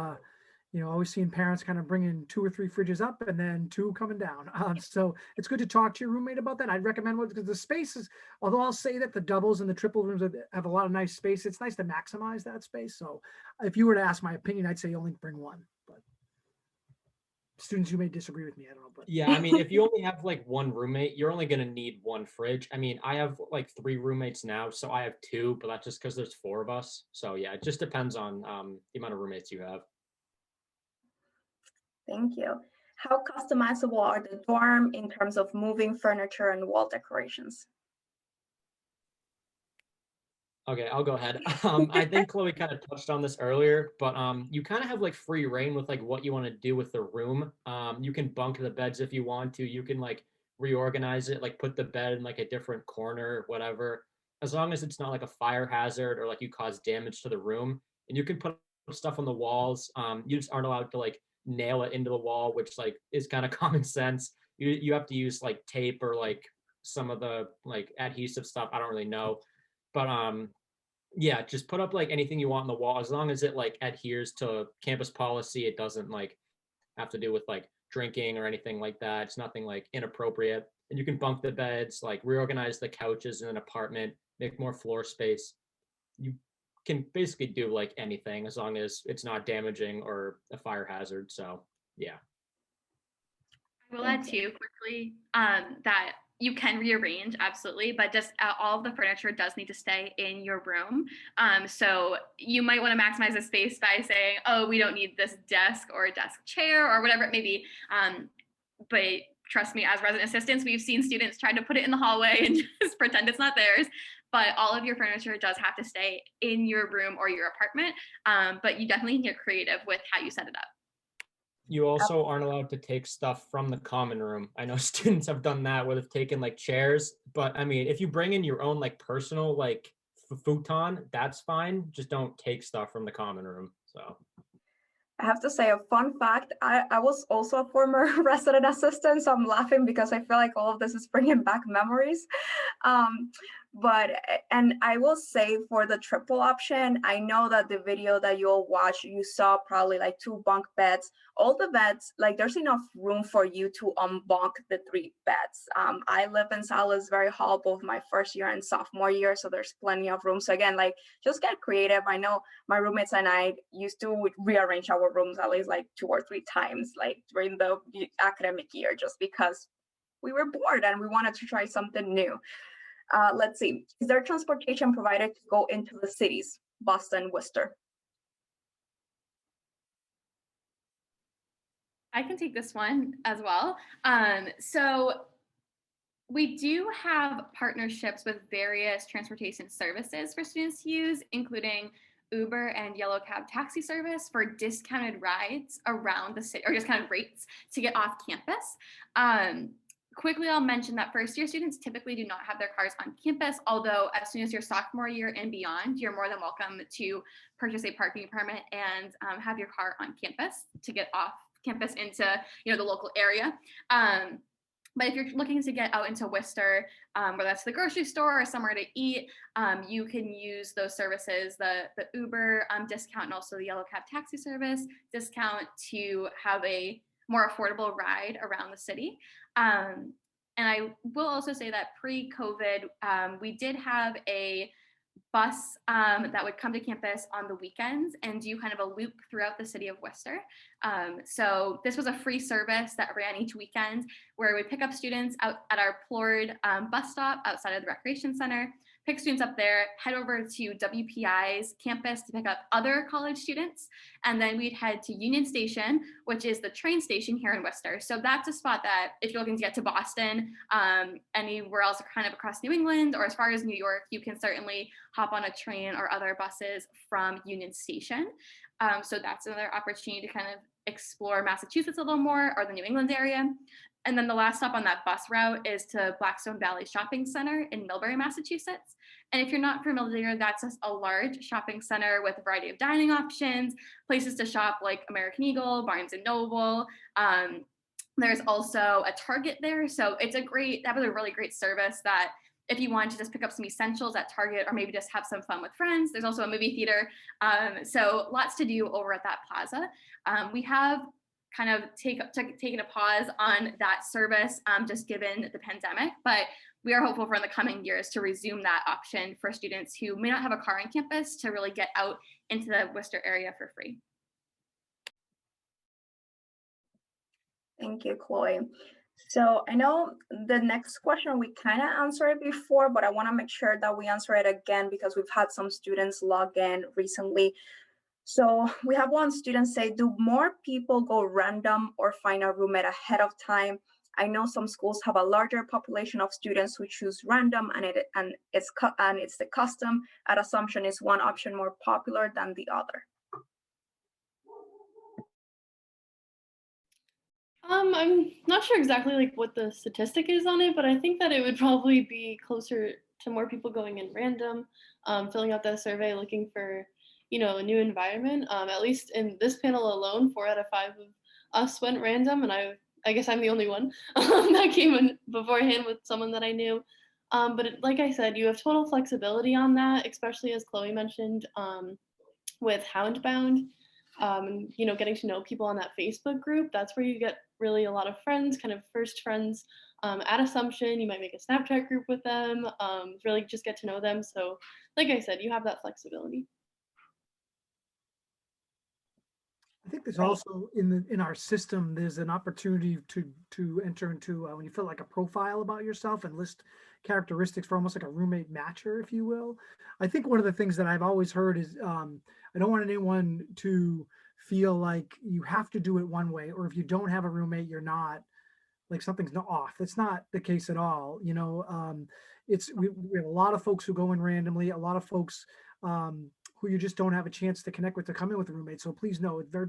always seeing parents kind of bringing 2 or 3 fridges up and then 2 coming down. So it's good to talk to your roommate about that. I'd recommend one because the spaces, although I'll say that the doubles and the triple rooms have a lot of nice space, it's nice to maximize that space. So if you were to ask my opinion, I'd say only bring 1. But students, you may disagree with me. I don't know. But yeah, I mean, if you only have like 1 roommate, you're only going to need 1 fridge. I mean, I have like 3 roommates now, so I have 2, but that's just because there's 4 of us. So yeah, it just depends on the amount of roommates you have. Thank you. How customizable are the dorm in terms of moving furniture and wall decorations? Okay, I'll go ahead. I think Chloe kind of touched on this earlier, but you kind of have like free reign with like what you want to do with the room. You can bunk the beds if you want to. You can like reorganize it, like put the bed in like a different corner, whatever. As long as it's not like a fire hazard or like you cause damage to the room. And you can put stuff on the walls. You just aren't allowed to like nail it into the wall, which like is kind of common sense. You have to use like tape or like some of the like adhesive stuff. I don't really know, but yeah, just put up like anything you want on the wall as long as it like adheres to campus policy. It doesn't like have to do with like drinking or anything like that. It's nothing like inappropriate. And you can bunk the beds, like reorganize the couches in an apartment, make more floor space. You can basically do like anything as long as it's not damaging or a fire hazard. So yeah. I will add too quickly that you can rearrange, absolutely, but just all of the furniture does need to stay in your room. So you might want to maximize the space by saying, oh, we don't need this desk or a desk chair or whatever it may be. But trust me, as resident assistants, we've seen students try to put it in the hallway and just pretend it's not theirs. But all of your furniture does have to stay in your room or your apartment. But you definitely can get creative with how you set it up. You also aren't allowed to take stuff from the common room. I know students have done that where they've taken like chairs, but I mean, if you bring in your own like personal like futon, that's fine. Just don't take stuff from the common room. So I have to say a fun fact, I was also a former resident assistant, so I'm laughing because I feel like all of this is bringing back memories. And I will say for the triple option, I know that the video that you all watched, you saw probably like 2 bunk beds. All the beds, like there's enough room for you to unbunk the 3 beds. I live in Salisbury Hall both my first year and sophomore year, so there's plenty of room. So again, like just get creative. I know my roommates and I used to rearrange our rooms at least like 2 or 3 times, like during the academic year, just because we were bored and we wanted to try something new. Let's see, is there transportation provided to go into the cities, Boston, Worcester? I can take this one as well. So we do have partnerships with various transportation services for students to use, including Uber and Yellow Cab taxi service for discounted rides around the city, or discounted rates to get off campus. Quickly, I'll mention that first year students typically do not have their cars on campus, although as soon as your sophomore year and beyond, you're more than welcome to purchase a parking permit and have your car on campus to get off campus into the local area. But if you're looking to get out into Worcester, whether that's the grocery store or somewhere to eat, you can use those services, the Uber discount and also the Yellow Cab taxi service discount to have a more affordable ride around the city. And I will also say that pre-COVID, we did have a bus that would come to campus on the weekends and do kind of a loop throughout the city of Worcester. So this was a free service that ran each weekend where we pick up students out at our Plourde bus stop outside of the Recreation Center, pick students up there, head over to WPI's campus to pick up other college students, and then we'd head to Union Station, which is the train station here in Worcester. So that's a spot that if you're looking to get to Boston, anywhere else kind of across New England or as far as New York, you can certainly hop on a train or other buses from Union Station. So that's another opportunity to kind of explore Massachusetts a little more or the New England area. And then the last stop on that bus route is to Blackstone Valley Shopping Center in Millbury, Massachusetts. And if you're not familiar, that's just a large shopping center with a variety of dining options, places to shop like American Eagle, Barnes & Noble. There's also a Target there. So that was a really great service that if you want to just pick up some essentials at Target or maybe just have some fun with friends, there's also a movie theater. So lots to do over at that plaza. We have kind of taken a pause on that service just given the pandemic, but we are hopeful for in the coming years to resume that option for students who may not have a car on campus to really get out into the Worcester area for free. Thank you, Chloe. So I know the next question we kind of answered before, but I want to make sure that we answer it again because we've had some students log in recently. So we have one student say, do more people go random or find a roommate ahead of time? I know some schools have a larger population of students who choose random, and it's the custom at Assumption is one option more popular than the other. I'm not sure exactly like what the statistic is on it, but I think that it would probably be closer to more people going in random, filling out that survey, looking for a new environment. At least in this panel alone, 4 out of 5 of us went random, and I guess I'm the only one that came in beforehand with someone that I knew. But like I said, you have total flexibility on that, especially as Chloe mentioned with Houndbound. Getting to know people on that Facebook group. That's where you get really a lot of friends, kind of first friends at Assumption. You might make a Snapchat group with them, really just get to know them. So like I said, you have that flexibility. I think there's Right. also in our system, there's an opportunity to enter into when you fill like a profile about yourself and list characteristics for almost like a roommate matcher, if you will. I think one of the things that I've always heard is I don't want anyone to feel like you have to do it one way, or if you don't have a roommate, you're not like something's not off. That's not the case at all. We have a lot of folks who go in randomly, a lot of folks who you just don't have a chance to connect with to come in with a roommate. So please know, it's very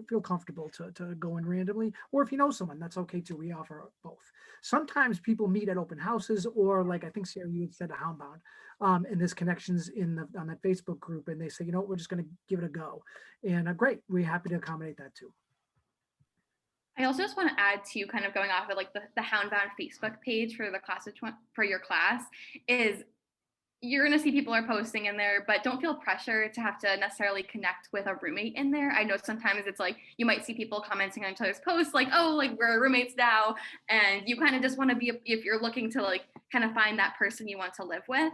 feel comfortable to go in randomly, or if you know someone, that's okay too. We offer both. Sometimes people meet at open houses, or like I think Sarah, you had said a Houndbound, and there's connections on that Facebook group, and they say, you know what, we're just going to give it a go, and great, we're happy to accommodate that too. I also just want to add to kind of going off of like the Houndbound Facebook page for the class for your class is you're going to see people are posting in there, but don't feel pressure to have to necessarily connect with a roommate in there. I know sometimes it's like you might see people commenting on each other's posts like, oh, like we're roommates now. And you kind of just want to be, if you're looking to like kind of find that person you want to live with,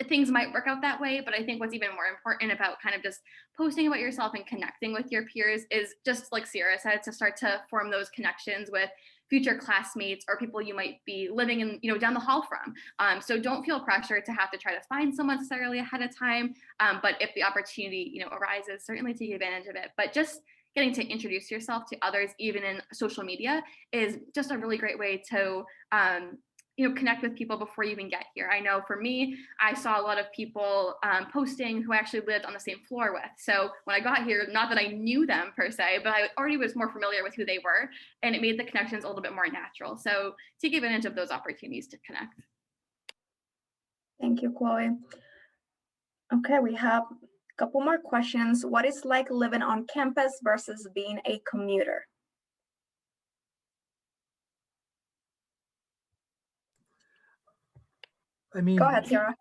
things might work out that way. But I think what's even more important about kind of just posting about yourself and connecting with your peers is just like Sierra said, to start to form those connections with future classmates or people you might be living in, down the hall from. So don't feel pressure to have to try to find someone necessarily ahead of time. But if the opportunity, arises, certainly take advantage of it. But just getting to introduce yourself to others, even in social media, is just a really great way to connect with people before you even get here. I know for me, I saw a lot of people posting who I actually lived on the same floor with. So when I got here, not that I knew them per se, but I already was more familiar with who they were, and it made the connections a little bit more natural. So take advantage of those opportunities to connect. Thank you, Chloe. Okay, we have a couple more questions. What is like living on campus versus being a commuter? I mean, Go ahead, Sarah.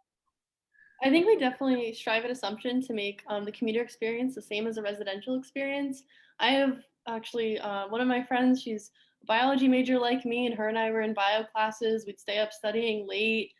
I think we definitely strive at Assumption to make the commuter experience the same as a residential experience. I have actually one of my friends, she's a biology major like me, and her and I were in bio classes. We'd stay up studying late.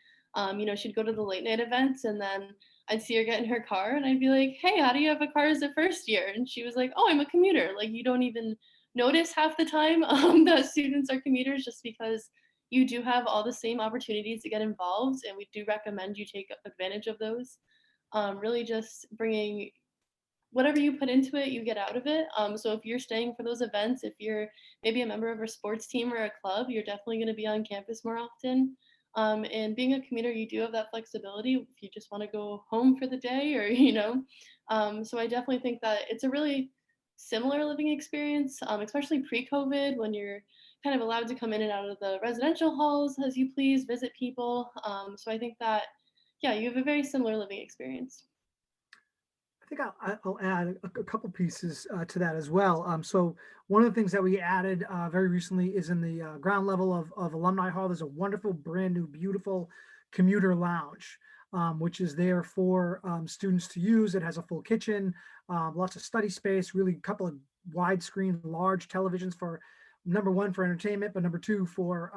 She'd go to the late night events, and then I'd see her get in her car, and I'd be like, hey, how do you have a car as a first year? And she was like, oh, I'm a commuter. Like, you don't even notice half the time that students are commuters, just because you do have all the same opportunities to get involved, and we do recommend you take advantage of those. Really just bringing whatever you put into it, you get out of it. So if you're staying for those events, if you're maybe a member of a sports team or a club, you're definitely going to be on campus more often. And being a commuter, you do have that flexibility if you just want to go home for the day, or, so I definitely think that it's a really similar living experience, especially pre-COVID, when you're kind of allowed to come in and out of the residential halls as you please, visit people. So I think that, yeah, you have a very similar living experience. I think I'll add a couple pieces to that as well. So one of the things that we added very recently is in the ground level of Alumni Hall. There's a wonderful, brand new, beautiful commuter lounge, which is there for students to use. It has a full kitchen, lots of study space, really a couple of widescreen, large televisions for number one for entertainment, but number two for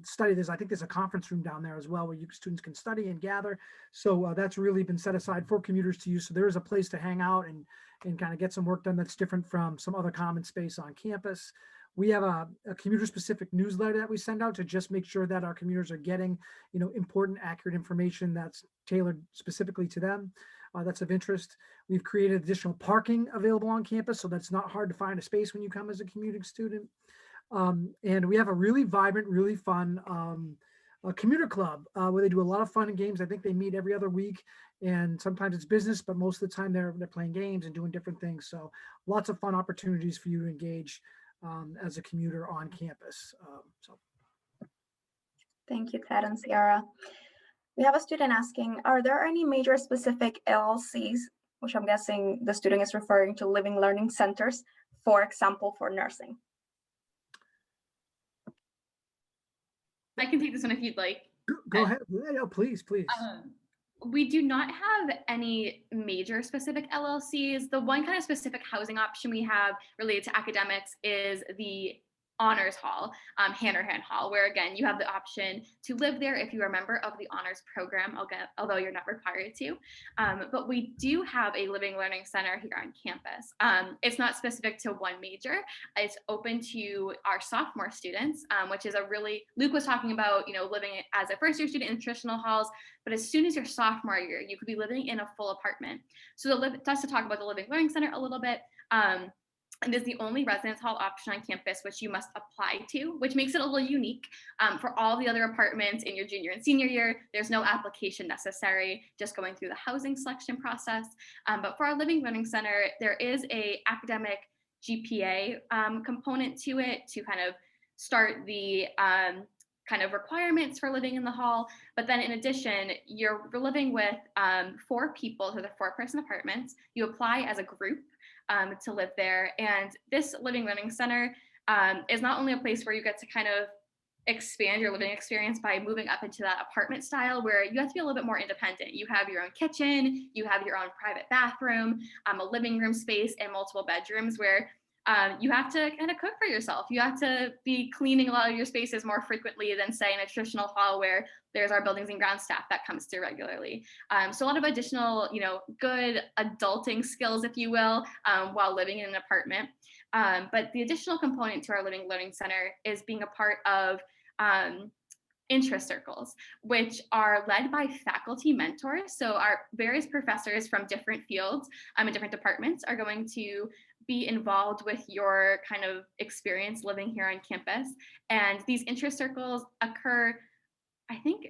study. I think there's a conference room down there as well where students can study and gather. So that's really been set aside for commuters to use. So there is a place to hang out and kind of get some work done that's different from some other common space on campus. We have a commuter specific newsletter that we send out to just make sure that our commuters are getting, important, accurate information that's tailored specifically to them. That's of interest. We've created additional parking available on campus, so that's not hard to find a space when you come as a commuting student. And we have a really vibrant, really fun commuter club where they do a lot of fun and games. I think they meet every other week, and sometimes it's business, but most of the time they're playing games and doing different things. So lots of fun opportunities for you to engage as a commuter on campus. Thank you, Ted and Sierra. We have a student asking, are there any major specific LLCs, which I'm guessing the student is referring to living learning centers, for example, for nursing? I can take this one if you'd like. Go ahead. Yeah, please. We do not have any major specific LLCs. The one kind of specific housing option we have related to academics is the Honors Hall, Hanrahan Hall, where again, you have the option to live there if you are a member of the honors program, although you're not required to. But we do have a living learning center here on campus. It's not specific to one major. It's open to our sophomore students, which is Luke was talking about, living as a first year student in traditional halls, but as soon as your sophomore year, you could be living in a full apartment. So just to talk about the living learning center a little bit, it is the only residence hall option on campus which you must apply to, which makes it a little unique. For all the other apartments in your junior and senior year, there's no application necessary, just going through the housing selection process. But for our Living Learning Center, there is a academic GPA component to it to kind of start the kind of requirements for living in the hall. But then in addition, you're living with 4 people, so they're 4-person apartments. You apply as a group to live there. And this Living Learning Center is not only a place where you get to kind of expand your living experience by moving up into that apartment style where you have to be a little bit more independent. You have your own kitchen, you have your own private bathroom, a living room space, and multiple bedrooms where you have to kind of cook for yourself. You have to be cleaning a lot of your spaces more frequently than, say, in a traditional hall where there's our buildings and ground staff that comes through regularly. So a lot of additional, good adulting skills, if you will, while living in an apartment. But the additional component to our Living Learning Center is being a part of interest circles, which are led by faculty mentors. So our various professors from different fields and different departments are going to be involved with your kind of experience living here on campus. And these interest circles occur, I think,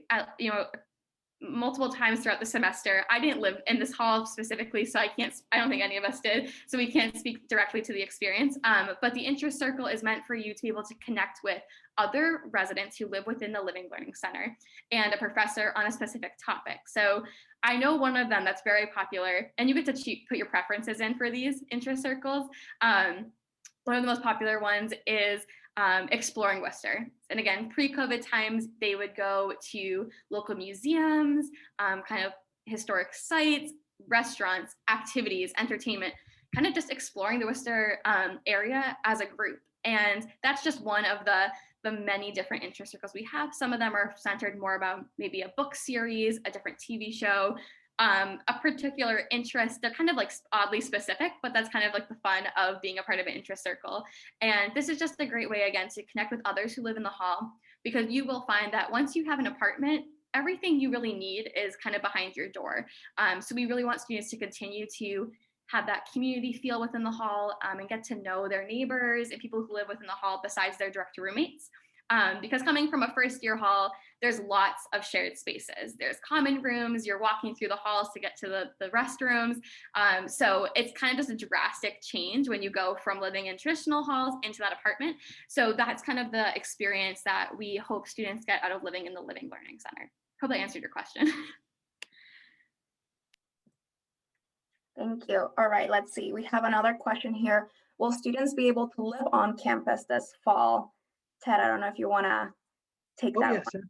multiple times throughout the semester. I didn't live in this hall specifically, so I don't think any of us did, so we can't speak directly to the experience. But the interest circle is meant for you to be able to connect with other residents who live within the Living Learning Center and a professor on a specific topic. So I know one of them that's very popular, and you get to put your preferences in for these interest circles. One of the most popular ones is exploring Worcester. And again, pre-COVID times, they would go to local museums, kind of historic sites, restaurants, activities, entertainment, kind of just exploring the Worcester area as a group. And that's just one of the many different interest circles we have. Some of them are centered more about maybe a book series, a different TV show, a particular interest. They're kind of like oddly specific, but that's kind of like the fun of being a part of an interest circle. And this is just a great way, again, to connect with others who live in the hall, because you will find that once you have an apartment, everything you really need is kind of behind your door. So we really want students to continue to have that community feel within the hall and get to know their neighbors and people who live within the hall besides their direct roommates. Because coming from a first year hall, there's lots of shared spaces. There's common rooms, you're walking through the halls to get to the restrooms. So it's kind of just a drastic change when you go from living in traditional halls into that apartment. So that's kind of the experience that we hope students get out of living in the Living Learning Center. Hope I answered your question. Thank you. All right, let's see. We have another question here. Will students be able to live on campus this fall? Ted, I don't know if you want to take that. Yes,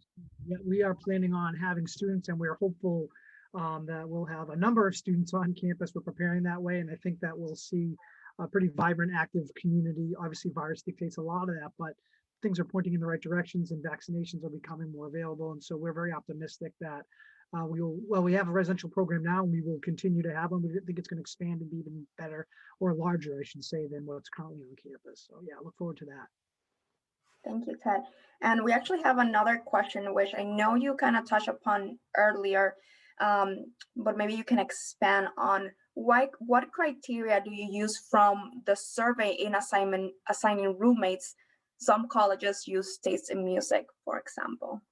yeah, we are planning on having students, and we're hopeful that we'll have a number of students on campus. We're preparing that way, and I think that we'll see a pretty vibrant, active community. Obviously, virus dictates a lot of that, but things are pointing in the right directions, and vaccinations are becoming more available. And so we're very optimistic that we have a residential program now, and we will continue to have them. We think it's going to expand and be even better, or larger, I should say, than what's currently on campus. So yeah, look forward to that. Thank you, Ted. And we actually have another question, which I know you kind of touched upon earlier, but maybe you can expand on what criteria do you use from the survey in assigning roommates? Some colleges use taste in music, for example.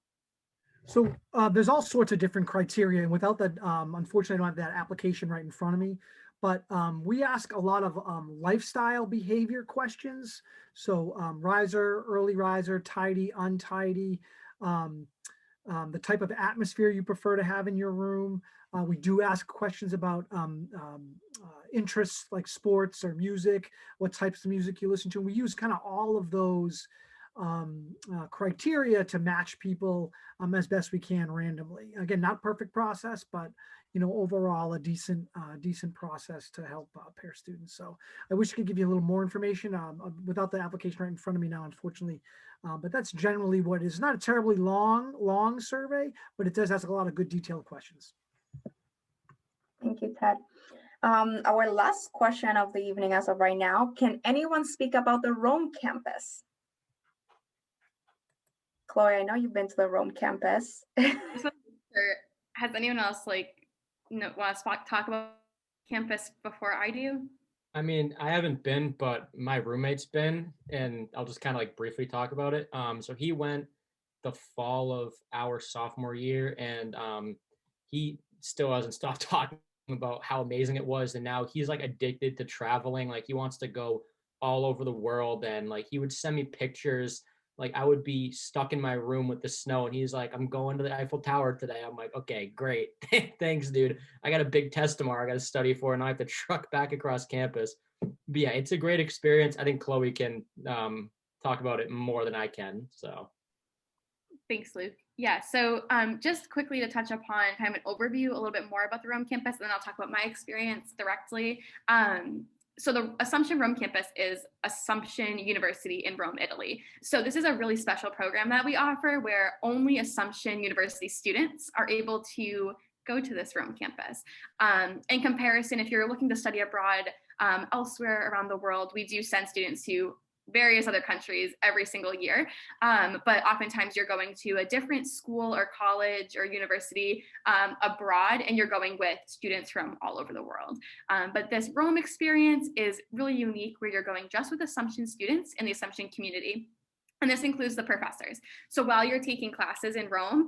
So there's all sorts of different criteria, and without that, unfortunately, I don't have that application right in front of me. But we ask a lot of lifestyle behavior questions. So riser, early riser, tidy, untidy, the type of atmosphere you prefer to have in your room. We do ask questions about interests like sports or music, what types of music you listen to. And we use kind of all of those criteria to match people as best we can randomly. Again, not perfect process, but overall a decent process to help pair students. So I wish I could give you a little more information without the application right in front of me now, unfortunately. But that's generally what it is. Not a terribly long survey, but it does ask a lot of good detailed questions. Thank you, Ted. Our last question of the evening as of right now, can anyone speak about the Rome campus? Chloe, I know you've been to the Rome campus. Has anyone else want to talk about campus before I do? I mean, I haven't been, but my roommate's been, and I'll just kind of like briefly talk about it. So he went the fall of our sophomore year, and he still hasn't stopped talking about how amazing it was. And now he's like addicted to traveling. Like he wants to go all over the world, and like he would send me pictures. Like I would be stuck in my room with the snow, and he's like, I'm going to the Eiffel Tower today. I'm like, okay, great. Thanks, dude. I got a big test tomorrow I got to study for, and I have to truck back across campus. But yeah, it's a great experience. I think Chloe can talk about it more than I can. So thanks, Luke. Yeah, so just quickly to touch upon kind of an overview, a little bit more about the Rome campus, and then I'll talk about my experience directly. So the Assumption Rome campus is Assumption University in Rome, Italy. So this is a really special program that we offer where only Assumption University students are able to go to this Rome campus. In comparison, if you're looking to study abroad elsewhere around the world, we do send students to various other countries every single year. But oftentimes you're going to a different school or college or university abroad, and you're going with students from all over the world. But this Rome experience is really unique where you're going just with Assumption students in the Assumption community. And this includes the professors. So while you're taking classes in Rome,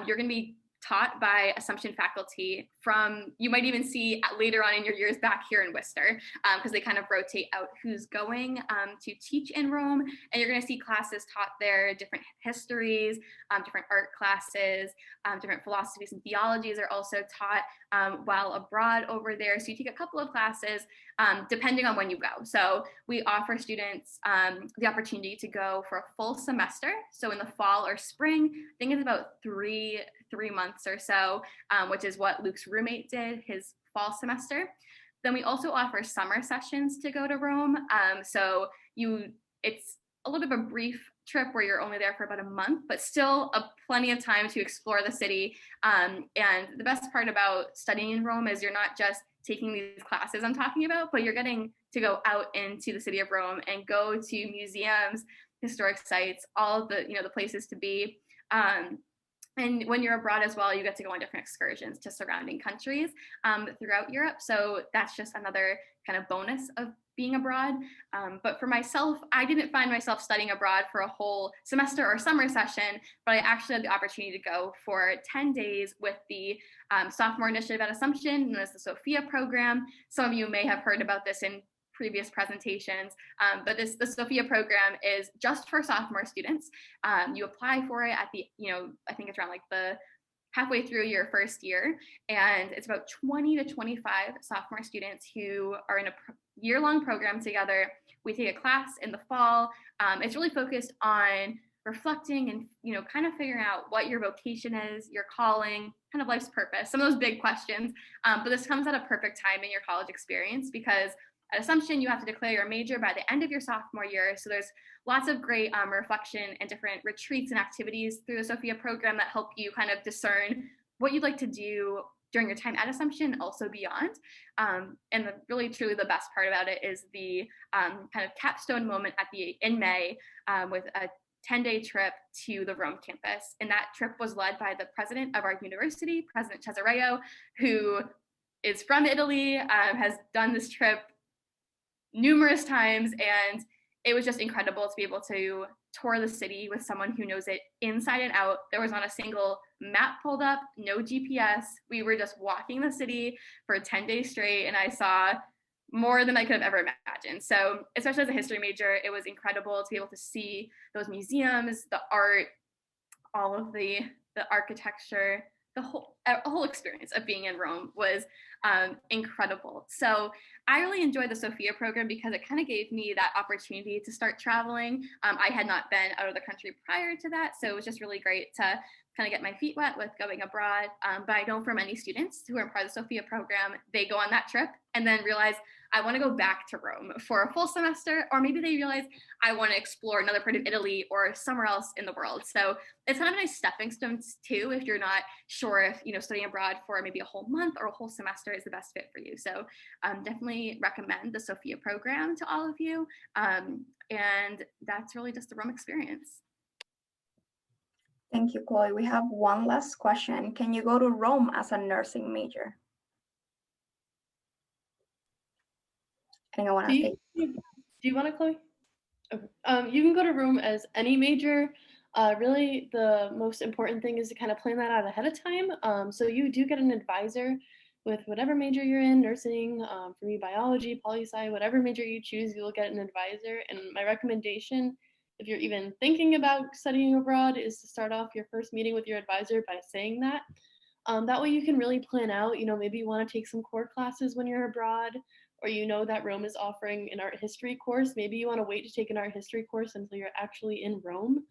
you're going to be taught by Assumption faculty from, you might even see later on in your years back here in Worcester, because they kind of rotate out who's going to teach in Rome. And you're going to see classes taught there, different histories, different art classes, different philosophies and theologies are also taught while abroad over there. So you take a couple of classes depending on when you go. So we offer students the opportunity to go for a full semester. So in the fall or spring, I think it's about three months or so, which is what Luke's roommate did his fall semester. Then we also offer summer sessions to go to Rome. So it's a little bit of a brief trip where you're only there for about a month, but still plenty of time to explore the city. And the best part about studying in Rome is you're not just taking these classes I'm talking about, but you're getting to go out into the city of Rome and go to museums, historic sites, all of the the places to be. And when you're abroad as well, you get to go on different excursions to surrounding countries throughout Europe. So that's just another kind of bonus of being abroad. But for myself, I didn't find myself studying abroad for a whole semester or summer session, but I actually had the opportunity to go for 10 days with the Sophomore Initiative at Assumption, known as the Sophia program. Some of you may have heard about this in previous presentations, but the Sophia program is just for sophomore students. You apply for it at the, I think it's around like the halfway through your first year, and it's about 20 to 25 sophomore students who are in a year-long program together. We take a class in the fall. It's really focused on reflecting and kind of figuring out what your vocation is, your calling, kind of life's purpose, some of those big questions. But this comes at a perfect time in your college experience because at Assumption, you have to declare your major by the end of your sophomore year. So there's lots of great reflection and different retreats and activities through the Sophia program that help you kind of discern what you'd like to do during your time at Assumption, also beyond. And really, truly the best part about it is the kind of capstone moment in May with a 10-day trip to the Rome campus. And that trip was led by the president of our university, President Cesareo, who is from Italy, has done this trip numerous times, and it was just incredible to be able to tour the city with someone who knows it inside and out. There was not a single map pulled up, no GPS. We were just walking the city for 10 days straight, and I saw more than I could have ever imagined. So especially as a history major, it was incredible to be able to see those museums, the art, all of the architecture, the whole experience of being in Rome was incredible. So I really enjoyed the Sophia program because it kind of gave me that opportunity to start traveling. I had not been out of the country prior to that, so it was just really great to kind of get my feet wet with going abroad. But I know for many students who are part of the Sophia program, they go on that trip and then realize, I want to go back to Rome for a full semester, or maybe they realize I want to explore another part of Italy or somewhere else in the world. So it's kind of a nice stepping stones too, if you're not sure if, you know, studying abroad for maybe a whole month or a whole semester is the best fit for you. So definitely recommend the Sophia program to all of you. And that's really just the Rome experience. Thank you, Chloe. We have one last question. Can you go to Rome as a nursing major? Anyone? Do you want to, Chloe? Okay. You can go to Rome as any major. Really, the most important thing is to kind of plan that out ahead of time. So you do get an advisor with whatever major you're in, nursing, for me, biology, poli-sci, whatever major you choose, you'll get an advisor. And my recommendation, if you're even thinking about studying abroad, is to start off your first meeting with your advisor by saying that. That way you can really plan out, you know, maybe you want to take some core classes when you're abroad, or you know that Rome is offering an art history course. Maybe you want to wait to take an art history course until you're actually in Rome,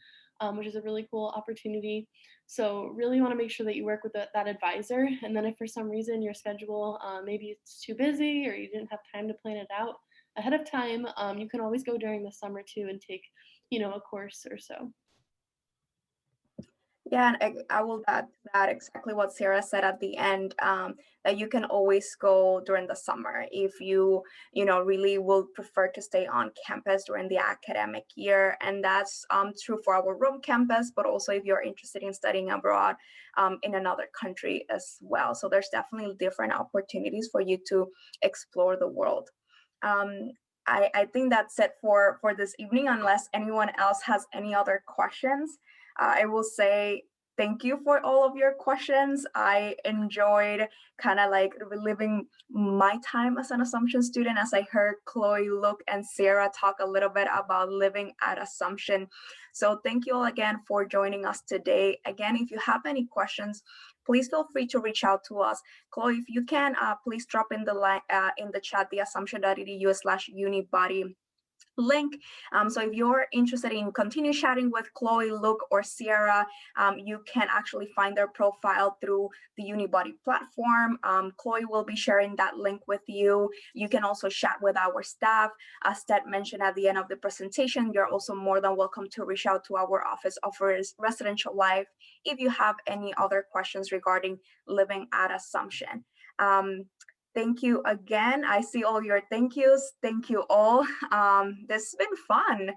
which is a really cool opportunity. So really want to make sure that you work with that advisor. And then if for some reason your schedule, maybe it's too busy or you didn't have time to plan it out ahead of time, you can always go during the summer too and take, you know, a course or so. Yeah, and I will add that exactly what Sarah said at the end, that you can always go during the summer if you really will prefer to stay on campus during the academic year. And that's true for our Rome campus, but also if you're interested in studying abroad in another country as well. So there's definitely different opportunities for you to explore the world. I think that's it for this evening, unless anyone else has any other questions. I will say thank you for all of your questions. I enjoyed kind of like reliving my time as an Assumption student, as I heard Chloe, Luke, and Sarah talk a little bit about living at Assumption. So thank you all again for joining us today. Again, if you have any questions, please feel free to reach out to us. Chloe, if you can, please drop in the chat the assumption.edu/unibody link. So if you're interested in continue chatting with Chloe, Luke, or Sierra, you can actually find their profile through the Unibody platform. Chloe will be sharing that link with you. You can also chat with our staff. As Ted mentioned at the end of the presentation, you're also more than welcome to reach out to our office of Residential Life if you have any other questions regarding living at Assumption. Thank you again. I see all your thank yous. Thank you all. This has been fun.